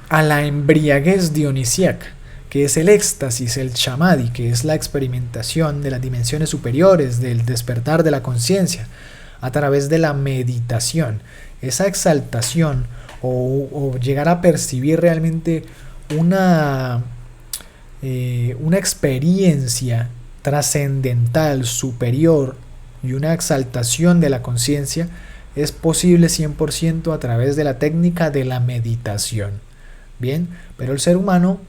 a la embriaguez dionisíaca, que es el éxtasis, el samadhi, que es la experimentación de las dimensiones superiores, del despertar de la conciencia a través de la meditación. Esa exaltación o llegar a percibir realmente una experiencia trascendental, superior, y una exaltación de la conciencia es posible 100% a través de la técnica de la meditación. Bien, pero el ser humano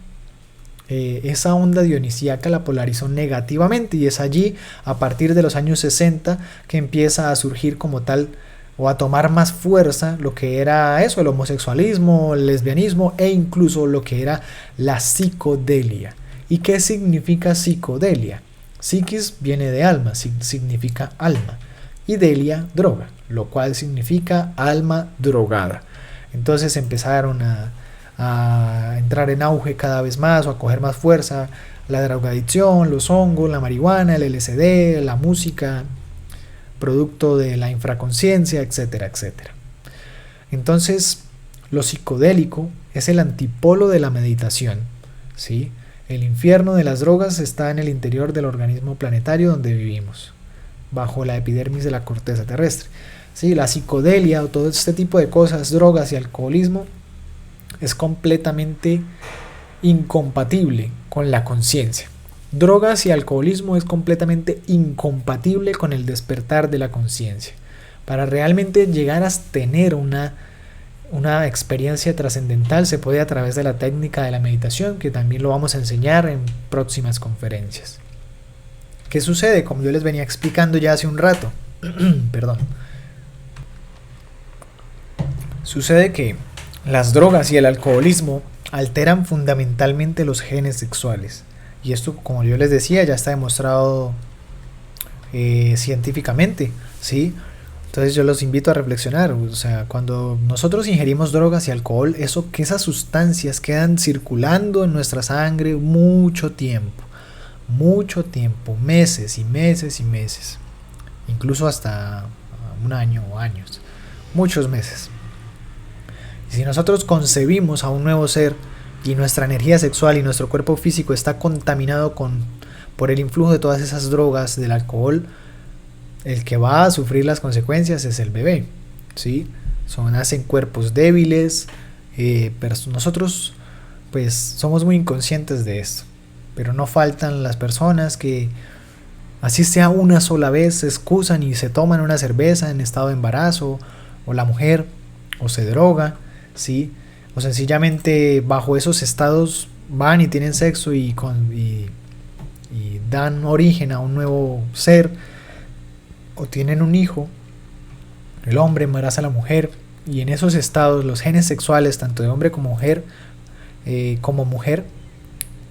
esa onda dionisíaca la polarizó negativamente, y es allí, a partir de los años 60, que empieza a surgir como tal o a tomar más fuerza lo que era eso, el homosexualismo, el lesbianismo e incluso lo que era la psicodelia. ¿Y qué significa psicodelia? Psiquis viene de alma, significa alma, y delia, droga, lo cual significa alma drogada. Entonces empezaron a entrar en auge cada vez más o a coger más fuerza la drogadicción, los hongos, la marihuana, el LSD, la música, producto de la infraconsciencia, etcétera, etcétera. Entonces, lo psicodélico es el antipolo de la meditación, ¿sí? El infierno de las drogas está en el interior del organismo planetario donde vivimos, bajo la epidermis de la corteza terrestre. ¿Sí? La psicodelia o todo este tipo de cosas, drogas y alcoholismo, es completamente incompatible con la conciencia. Drogas y alcoholismo es completamente incompatible con el despertar de la conciencia. Para realmente llegar a tener una experiencia trascendental se puede a través de la técnica de la meditación, que también lo vamos a enseñar en próximas conferencias. ¿Qué sucede? Como yo les venía explicando ya hace un rato, perdón. Sucede que las drogas y el alcoholismo alteran fundamentalmente los genes sexuales. Y esto, como yo les decía, ya está demostrado científicamente, ¿sí? Entonces yo los invito a reflexionar. O sea, cuando nosotros ingerimos drogas y alcohol, esas sustancias quedan circulando en nuestra sangre mucho tiempo, meses y meses y meses, incluso hasta un año o años, muchos meses. Y si nosotros concebimos a un nuevo ser y nuestra energía sexual y nuestro cuerpo físico está contaminado por el influjo de todas esas drogas, del alcohol, el que va a sufrir las consecuencias es el bebé, ¿sí? Nacen cuerpos débiles, pero nosotros pues somos muy inconscientes de esto, pero no faltan las personas que, así sea una sola vez, se excusan y se toman una cerveza en estado de embarazo, o la mujer, o se droga, ¿sí? O sencillamente bajo esos estados van y tienen sexo y dan origen a un nuevo ser, o tienen un hijo, el hombre embaraza a la mujer, y en esos estados los genes sexuales, tanto de hombre como mujer,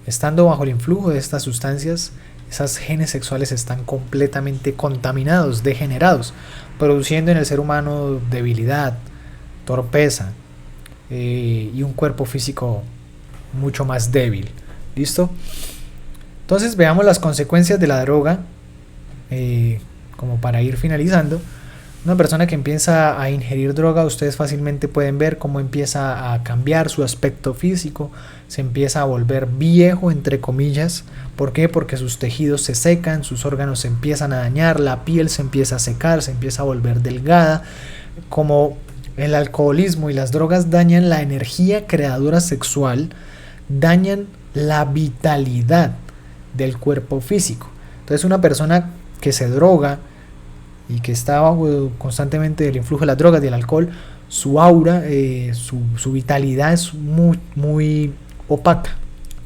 estando bajo el influjo de estas sustancias, esos genes sexuales están completamente contaminados, degenerados, produciendo en el ser humano debilidad, torpeza, y un cuerpo físico mucho más débil. ¿Listo? Entonces veamos las consecuencias de la droga, como para ir finalizando. Una persona que empieza a ingerir droga, ustedes fácilmente pueden ver cómo empieza a cambiar su aspecto físico, se empieza a volver viejo, entre comillas. ¿Por qué? Porque sus tejidos se secan, sus órganos se empiezan a dañar, la piel se empieza a secar, se empieza a volver delgada. Como el alcoholismo y las drogas dañan la energía creadora sexual, dañan la vitalidad del cuerpo físico. Entonces una persona que se droga y que está bajo constantemente el influjo de las drogas y el alcohol, su aura, su vitalidad es muy opaca.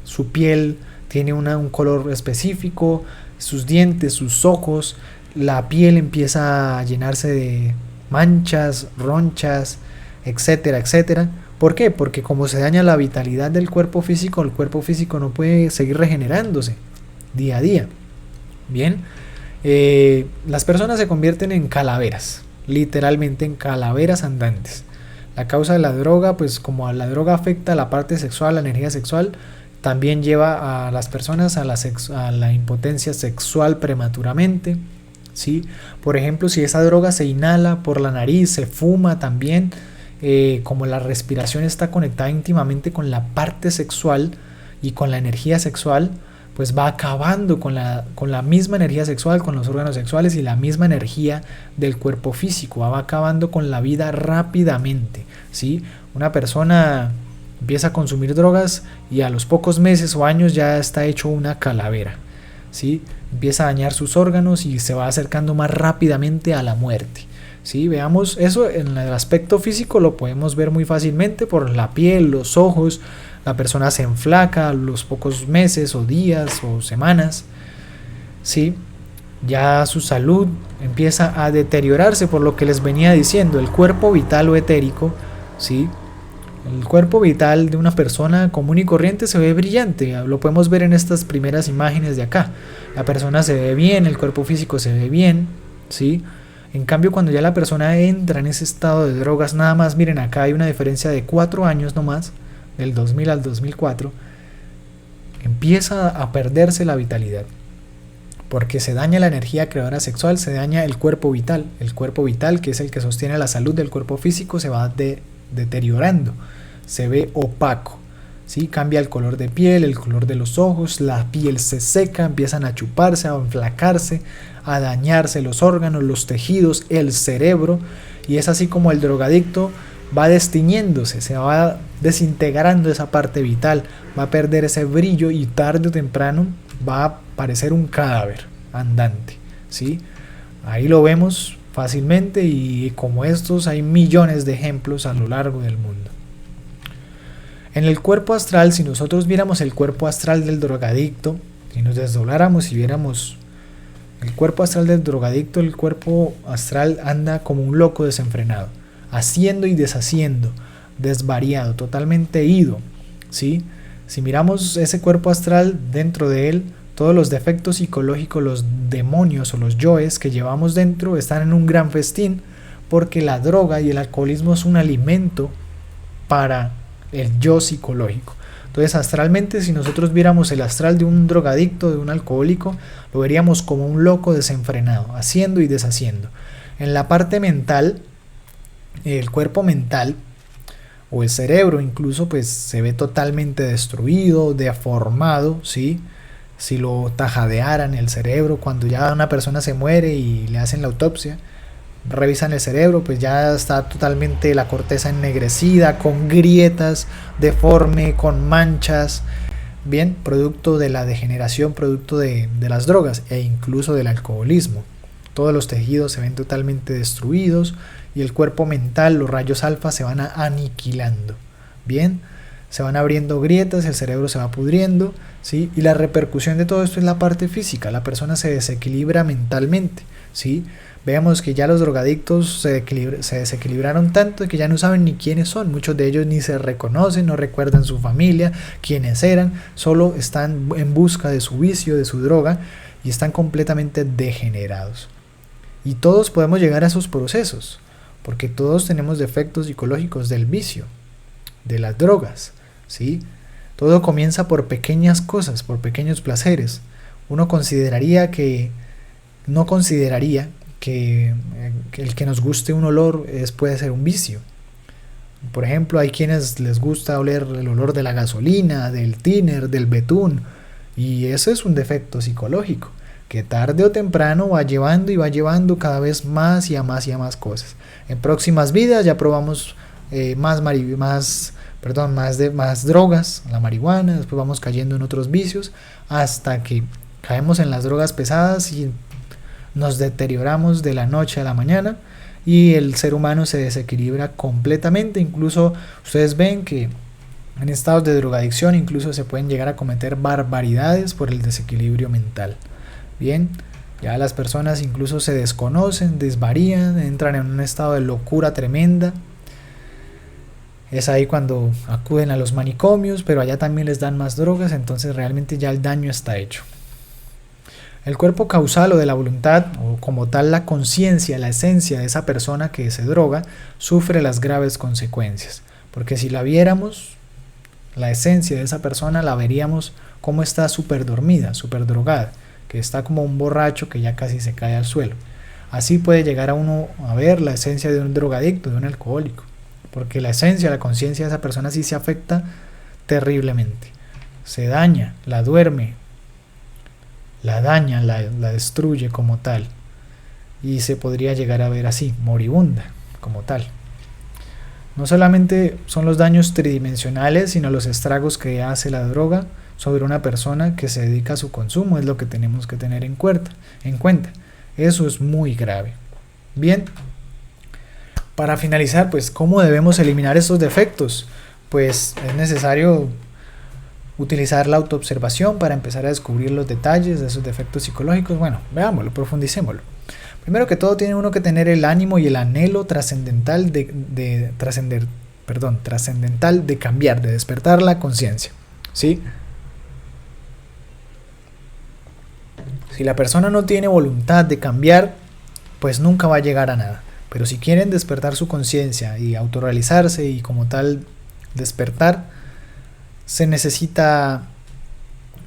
Su piel tiene un color específico, sus dientes, sus ojos, la piel empieza a llenarse de manchas, ronchas, etcétera, etcétera. ¿Por qué? Porque como se daña la vitalidad del cuerpo físico, el cuerpo físico no puede seguir regenerándose día a día. Bien, las personas se convierten en calaveras, literalmente en calaveras andantes. La causa de la droga, pues como la droga afecta la parte sexual, la energía sexual, también lleva a las personas a la impotencia sexual prematuramente, ¿sí? Por ejemplo, si esa droga se inhala por la nariz, se fuma también, como la respiración está conectada íntimamente con la parte sexual y con la energía sexual, pues va acabando con la misma energía sexual, con los órganos sexuales y la misma energía del cuerpo físico, va acabando con la vida rápidamente, ¿sí? Una persona empieza a consumir drogas y a los pocos meses o años ya está hecho una calavera, ¿sí? Empieza a dañar sus órganos y se va acercando más rápidamente a la muerte, ¿sí? Veamos eso en el aspecto físico, lo podemos ver muy fácilmente por la piel, los ojos. La persona se enflaca a los pocos meses o días o semanas, ¿sí? Ya su salud empieza a deteriorarse, por lo que les venía diciendo, el cuerpo vital o etérico, ¿sí? El cuerpo vital de una persona común y corriente se ve brillante, lo podemos ver en estas primeras imágenes de acá. La persona se ve bien, el cuerpo físico se ve bien, ¿sí? En cambio, cuando ya la persona entra en ese estado de drogas, nada más, miren, acá hay una diferencia de 4 años nomás, del 2000 al 2004, empieza a perderse la vitalidad, porque se daña la energía creadora sexual, se daña el cuerpo vital, que es el que sostiene la salud del cuerpo físico, se va deteriorando, se ve opaco, ¿sí? Cambia el color de piel, el color de los ojos, la piel se seca, empiezan a chuparse, a enflacarse, a dañarse los órganos, los tejidos, el cerebro, y es así como el drogadicto va destiñéndose, se va desintegrando esa parte vital, va a perder ese brillo y tarde o temprano va a parecer un cadáver andante, ¿sí? Ahí lo vemos fácilmente y como estos hay millones de ejemplos a lo largo del mundo. En el cuerpo astral, si nosotros viéramos el cuerpo astral del drogadicto, si nos desdobláramos y viéramos el cuerpo astral del drogadicto, el cuerpo astral anda como un loco desenfrenado, haciendo y deshaciendo, desvariado, totalmente ido, ¿sí? Si miramos ese cuerpo astral, dentro de él, todos los defectos psicológicos, los demonios o los yoes que llevamos dentro están en un gran festín, porque la droga y el alcoholismo es un alimento para el yo psicológico. Entonces, astralmente, si nosotros viéramos el astral de un drogadicto, de un alcohólico, lo veríamos como un loco desenfrenado, haciendo y deshaciendo. En la parte mental, el cuerpo mental o el cerebro incluso, pues se ve totalmente destruido, deformado, ¿sí? Si lo tajadearan el cerebro, cuando ya una persona se muere y le hacen la autopsia, revisan el cerebro, pues ya está totalmente la corteza ennegrecida, con grietas, deforme, con manchas, bien, producto de la degeneración, producto de las drogas e incluso del alcoholismo. Todos los tejidos se ven totalmente destruidos y el cuerpo mental, los rayos alfa se van aniquilando, bien, se van abriendo grietas, el cerebro se va pudriendo, ¿sí? Y la repercusión de todo esto es la parte física, la persona se desequilibra mentalmente, ¿sí? Veamos que ya los drogadictos se desequilibraron tanto que ya no saben ni quiénes son, muchos de ellos ni se reconocen, no recuerdan su familia, quiénes eran, solo están en busca de su vicio, de su droga y están completamente degenerados. Y todos podemos llegar a esos procesos, porque todos tenemos defectos psicológicos del vicio, de las drogas, ¿sí? Todo comienza por pequeñas cosas, por pequeños placeres. Uno no consideraría que el que nos guste un olor puede ser un vicio. Por ejemplo, hay quienes les gusta oler el olor de la gasolina, del tiner, del betún, y eso es un defecto psicológico que tarde o temprano va llevando y va llevando cada vez más y a más cosas. En próximas vidas ya probamos más drogas, la marihuana, después vamos cayendo en otros vicios hasta que caemos en las drogas pesadas y nos deterioramos de la noche a la mañana y el ser humano se desequilibra completamente. Incluso ustedes ven que en estados de drogadicción incluso se pueden llegar a cometer barbaridades por el desequilibrio mental. Bien, ya las personas incluso se desconocen, desvarían, entran en un estado de locura tremenda. Es ahí cuando acuden a los manicomios, pero allá también les dan más drogas, entonces realmente ya el daño está hecho. El cuerpo causal o de la voluntad, o como tal la conciencia, la esencia de esa persona que se droga, sufre las graves consecuencias. Porque si la viéramos, la esencia de esa persona la veríamos como está súper dormida, súper drogada, que está como un borracho que ya casi se cae al suelo. Así puede llegar a uno a ver la esencia de un drogadicto, de un alcohólico. Porque la esencia, la conciencia de esa persona sí se afecta terriblemente. Se daña, la duerme, la daña, la destruye como tal. Y se podría llegar a ver así, moribunda, como tal. No solamente son los daños tridimensionales, sino los estragos que hace la droga sobre una persona que se dedica a su consumo, es lo que tenemos que tener en cuenta. Eso es muy grave. Bien. Para finalizar, pues, ¿cómo debemos eliminar estos defectos? Pues es necesario utilizar la autoobservación para empezar a descubrir los detalles de esos defectos psicológicos. Bueno, veámoslo, profundicémoslo. Primero que todo, tiene uno que tener el ánimo y el anhelo trascendental de cambiar, de despertar la conciencia, ¿sí? Si la persona no tiene voluntad de cambiar, pues nunca va a llegar a nada. Pero si quieren despertar su conciencia y autorrealizarse y como tal despertar, se necesita,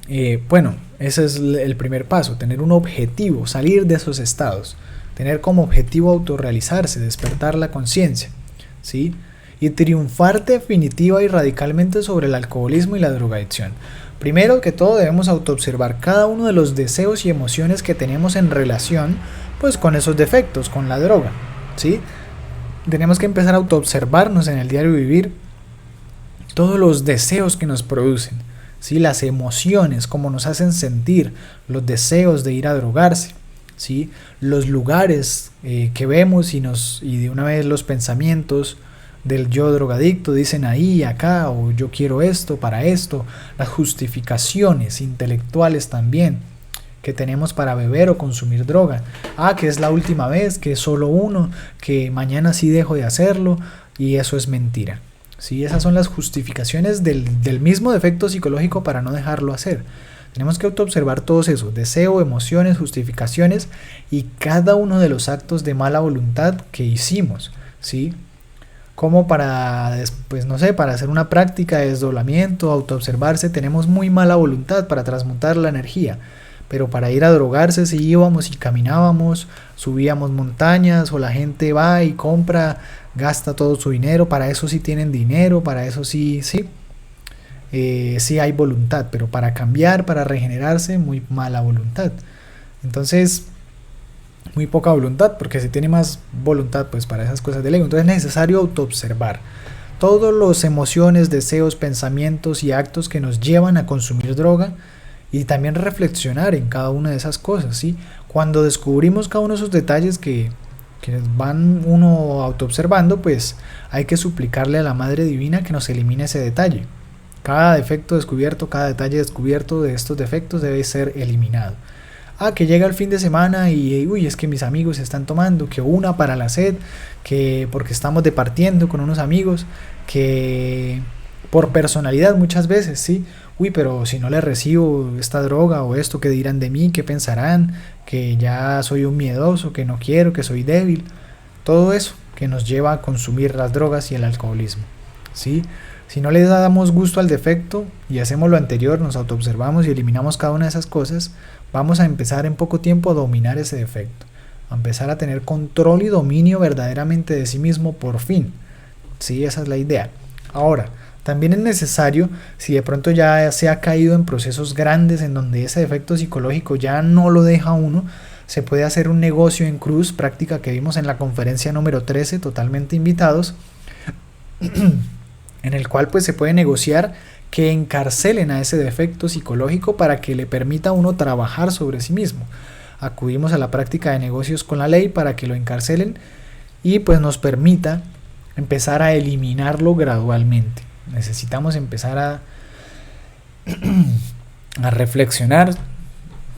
ese es el primer paso, tener un objetivo, salir de esos estados, tener como objetivo autorrealizarse, despertar la conciencia, ¿sí? Y triunfar definitiva y radicalmente sobre el alcoholismo y la drogadicción. Primero que todo debemos autoobservar cada uno de los deseos y emociones que tenemos en relación pues con esos defectos, con la droga, ¿sí? tenemos que empezar a autoobservarnos en el diario vivir todos los deseos que nos producen, ¿sí? Las emociones, cómo nos hacen sentir, los deseos de ir a drogarse, ¿sí? Los lugares que vemos y de una vez los pensamientos del yo drogadicto dicen ahí, acá, o yo quiero esto para esto, las justificaciones intelectuales también que tenemos para beber o consumir droga. Que es la última vez, que es solo uno, que mañana sí dejo de hacerlo, y eso es mentira. ¿Sí? Esas son las justificaciones del mismo defecto psicológico para no dejarlo hacer. Tenemos que autoobservar todos esos, deseo, emociones, justificaciones y cada uno de los actos de mala voluntad que hicimos, ¿sí? Como para, pues no sé, para hacer una práctica de desdoblamiento, autoobservarse, tenemos muy mala voluntad para transmutar la energía. Pero para ir a drogarse, si íbamos y caminábamos, subíamos montañas, o la gente va y compra, gasta todo su dinero, para eso sí tienen dinero, para eso sí hay voluntad, pero para cambiar, para regenerarse, muy mala voluntad. Entonces, muy poca voluntad, porque se tiene más voluntad pues para esas cosas del ego. Entonces es necesario autoobservar todas las emociones, deseos, pensamientos y actos que nos llevan a consumir droga, y también reflexionar en cada una de esas cosas, ¿sí? Cuando descubrimos cada uno de esos detalles que van uno autoobservando, pues hay que suplicarle a la Madre Divina que nos elimine ese detalle. Cada defecto descubierto, cada detalle descubierto de estos defectos debe ser eliminado. Que llega el fin de semana y es que mis amigos están tomando, que una para la sed, que porque estamos departiendo con unos amigos, que por personalidad muchas veces, ¿sí? Pero si no le recibo esta droga o esto, ¿qué dirán de mí? ¿Qué pensarán? Que ya soy un miedoso, que no quiero, que soy débil. Todo eso que nos lleva a consumir las drogas y el alcoholismo, ¿sí? Si no le damos gusto al defecto y hacemos lo anterior, nos autoobservamos y eliminamos cada una de esas cosas, vamos a empezar en poco tiempo a dominar ese defecto, a empezar a tener control y dominio verdaderamente de sí mismo por fin, ¿sí? Esa es la idea. Ahora, también es necesario, si de pronto ya se ha caído en procesos grandes en donde ese defecto psicológico ya no lo deja uno, se puede hacer un negocio en cruz, práctica que vimos en la conferencia número 13, totalmente invitados, en el cual pues se puede negociar que encarcelen a ese defecto psicológico para que le permita a uno trabajar sobre sí mismo. Acudimos a la práctica de negocios con la ley para que lo encarcelen y pues nos permita empezar a eliminarlo gradualmente. Necesitamos empezar a reflexionar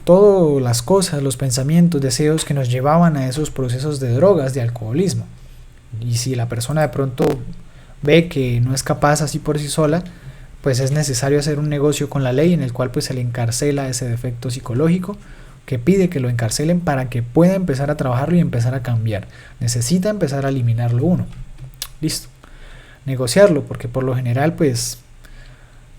todas las cosas, los pensamientos, deseos que nos llevaban a esos procesos de drogas, de alcoholismo. Y si la persona de pronto ve que no es capaz así por sí sola, pues es necesario hacer un negocio con la ley en el cual pues se le encarcela ese defecto psicológico, que pide que lo encarcelen para que pueda empezar a trabajarlo y empezar a cambiar. Necesita empezar a eliminarlo uno. Listo. Negociarlo, porque por lo general pues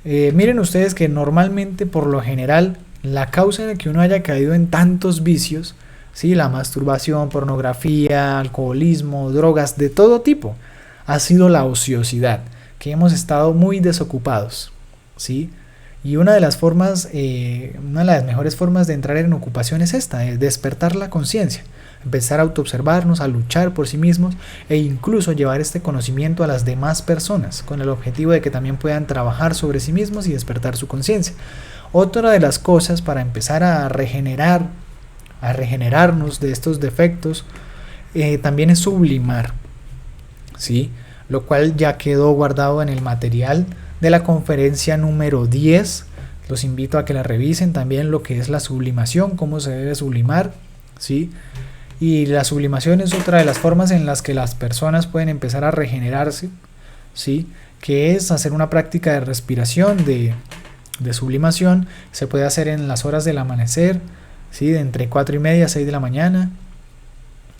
miren ustedes que normalmente por lo general la causa de que uno haya caído en tantos vicios, ¿sí? La masturbación, pornografía, alcoholismo, drogas de todo tipo, ha sido la ociosidad, que hemos estado muy desocupados, ¿sí? Y una de las mejores formas de entrar en ocupación es esta, despertar la conciencia, empezar a autoobservarnos, a luchar por sí mismos e incluso llevar este conocimiento a las demás personas con el objetivo de que también puedan trabajar sobre sí mismos y despertar su conciencia. Otra de las cosas para empezar a regenerarnos de estos defectos también es sublimar, ¿sí? Lo cual ya quedó guardado en el material de la conferencia número 10. Los invito a que la revisen también, lo que es la sublimación, cómo se debe sublimar, ¿sí? Y la sublimación es otra de las formas en las que las personas pueden empezar a regenerarse, ¿sí? Que es hacer una práctica de respiración, de sublimación. Se puede hacer en las horas del amanecer, ¿sí? De entre 4:30 a 6 de la mañana,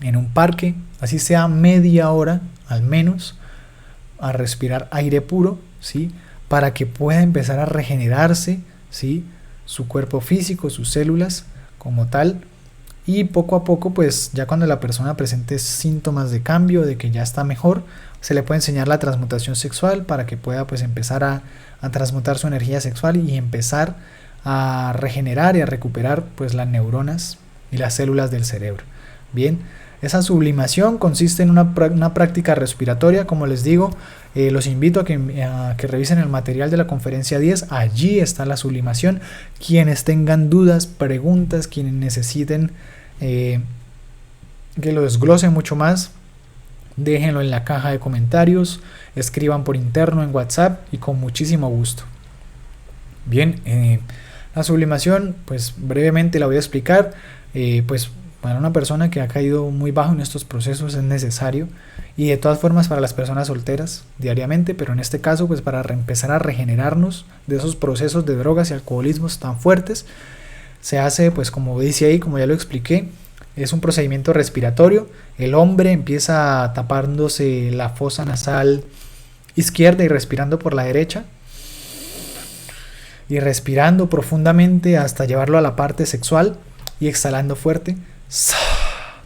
en un parque, así sea media hora al menos, a respirar aire puro, ¿sí? Para que pueda empezar a regenerarse, ¿sí? Su cuerpo físico, sus células como tal. Y poco a poco, pues ya cuando la persona presente síntomas de cambio, de que ya está mejor, se le puede enseñar la transmutación sexual para que pueda pues empezar a transmutar su energía sexual y empezar a regenerar y a recuperar pues las neuronas y las células del cerebro. Bien, Esa sublimación consiste en una práctica respiratoria, como les digo. Los invito a que revisen el material de la conferencia 10. Allí está la sublimación. Quienes tengan dudas, preguntas, quienes necesiten que lo desglose mucho más, déjenlo en la caja de comentarios, escriban por interno en WhatsApp y con muchísimo gusto. Bien, la sublimación, pues brevemente la voy a explicar. Pues para una persona que ha caído muy bajo en estos procesos es necesario, y de todas formas para las personas solteras diariamente, pero en este caso pues para empezar a regenerarnos de esos procesos de drogas y alcoholismos tan fuertes, se hace, pues como dice ahí, como ya lo expliqué, es un procedimiento respiratorio. El hombre empieza tapándose la fosa nasal izquierda y respirando por la derecha, y respirando profundamente hasta llevarlo a la parte sexual y exhalando fuerte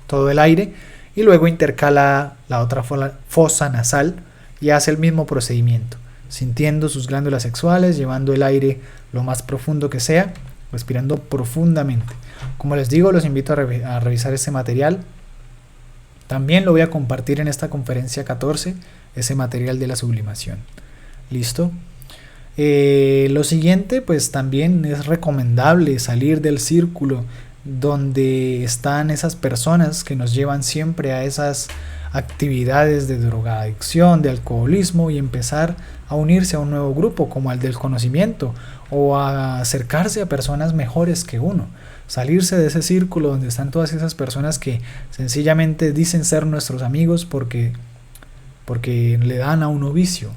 todo el aire, y luego intercala la otra fosa nasal y hace el mismo procedimiento, sintiendo sus glándulas sexuales, llevando el aire lo más profundo que sea, respirando profundamente. Como les digo, los invito a revisar este material. También lo voy a compartir en esta conferencia 14, ese material de la sublimación. ¿Listo? Lo siguiente, pues también es recomendable salir del círculo donde están esas personas que nos llevan siempre a esas actividades de drogadicción, de alcoholismo, y empezar a unirse a un nuevo grupo como el del conocimiento, o a acercarse a personas mejores que uno. Salirse de ese círculo donde están todas esas personas que sencillamente dicen ser nuestros amigos porque le dan a uno vicio,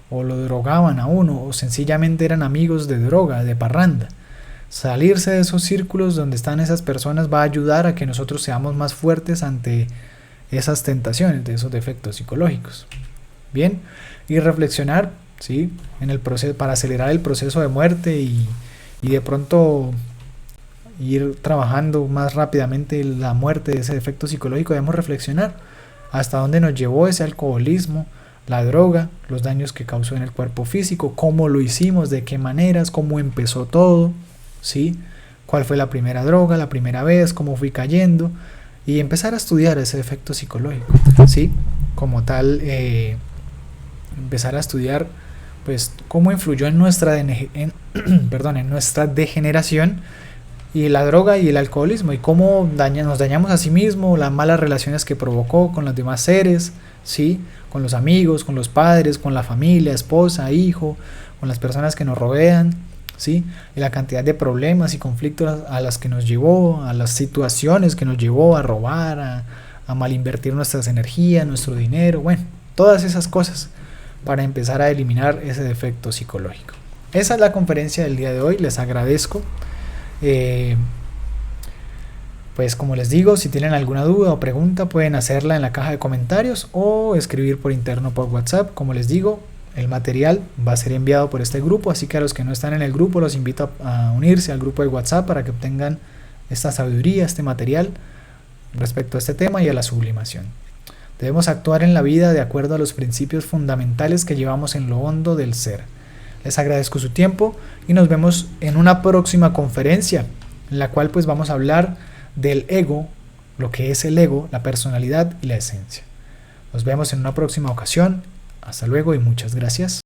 o lo drogaban a uno, o sencillamente eran amigos de droga, de parranda. Salirse de esos círculos donde están esas personas va a ayudar a que nosotros seamos más fuertes ante esas tentaciones, de esos defectos psicológicos. Bien, y reflexionar, ¿sí?, en el proceso, para acelerar el proceso de muerte y de pronto ir trabajando más rápidamente la muerte de ese defecto psicológico. Debemos reflexionar hasta dónde nos llevó ese alcoholismo, la droga, los daños que causó en el cuerpo físico, cómo lo hicimos, de qué maneras, cómo empezó todo, ¿sí? Cuál fue la primera droga, la primera vez, cómo fui cayendo, y empezar a estudiar ese efecto psicológico, ¿sí? Como tal, empezar a estudiar, pues, cómo influyó en nuestra degeneración y la droga y el alcoholismo, y cómo nos dañamos a sí mismos, las malas relaciones que provocó con los demás seres, ¿sí?, con los amigos, con los padres, con la familia, esposa, hijo, con las personas que nos rodean, ¿sí?, y la cantidad de problemas y conflictos a las que nos llevó, a las situaciones que nos llevó a robar, a malinvertir nuestras energías, nuestro dinero, bueno, todas esas cosas para empezar a eliminar ese defecto psicológico. Esa es la conferencia del día de hoy. Les agradezco. Pues como les digo, si tienen alguna duda o pregunta pueden hacerla en la caja de comentarios o escribir por interno por WhatsApp. Como les digo, el material va a ser enviado por este grupo, así que a los que no están en el grupo los invito a unirse al grupo de WhatsApp para que obtengan esta sabiduría, este material respecto a este tema y a la sublimación. Debemos actuar en la vida de acuerdo a los principios fundamentales que llevamos en lo hondo del ser. Les agradezco su tiempo y nos vemos en una próxima conferencia en la cual pues vamos a hablar del ego, lo que es el ego, la personalidad y la esencia. Nos vemos en una próxima ocasión. Hasta luego y muchas gracias.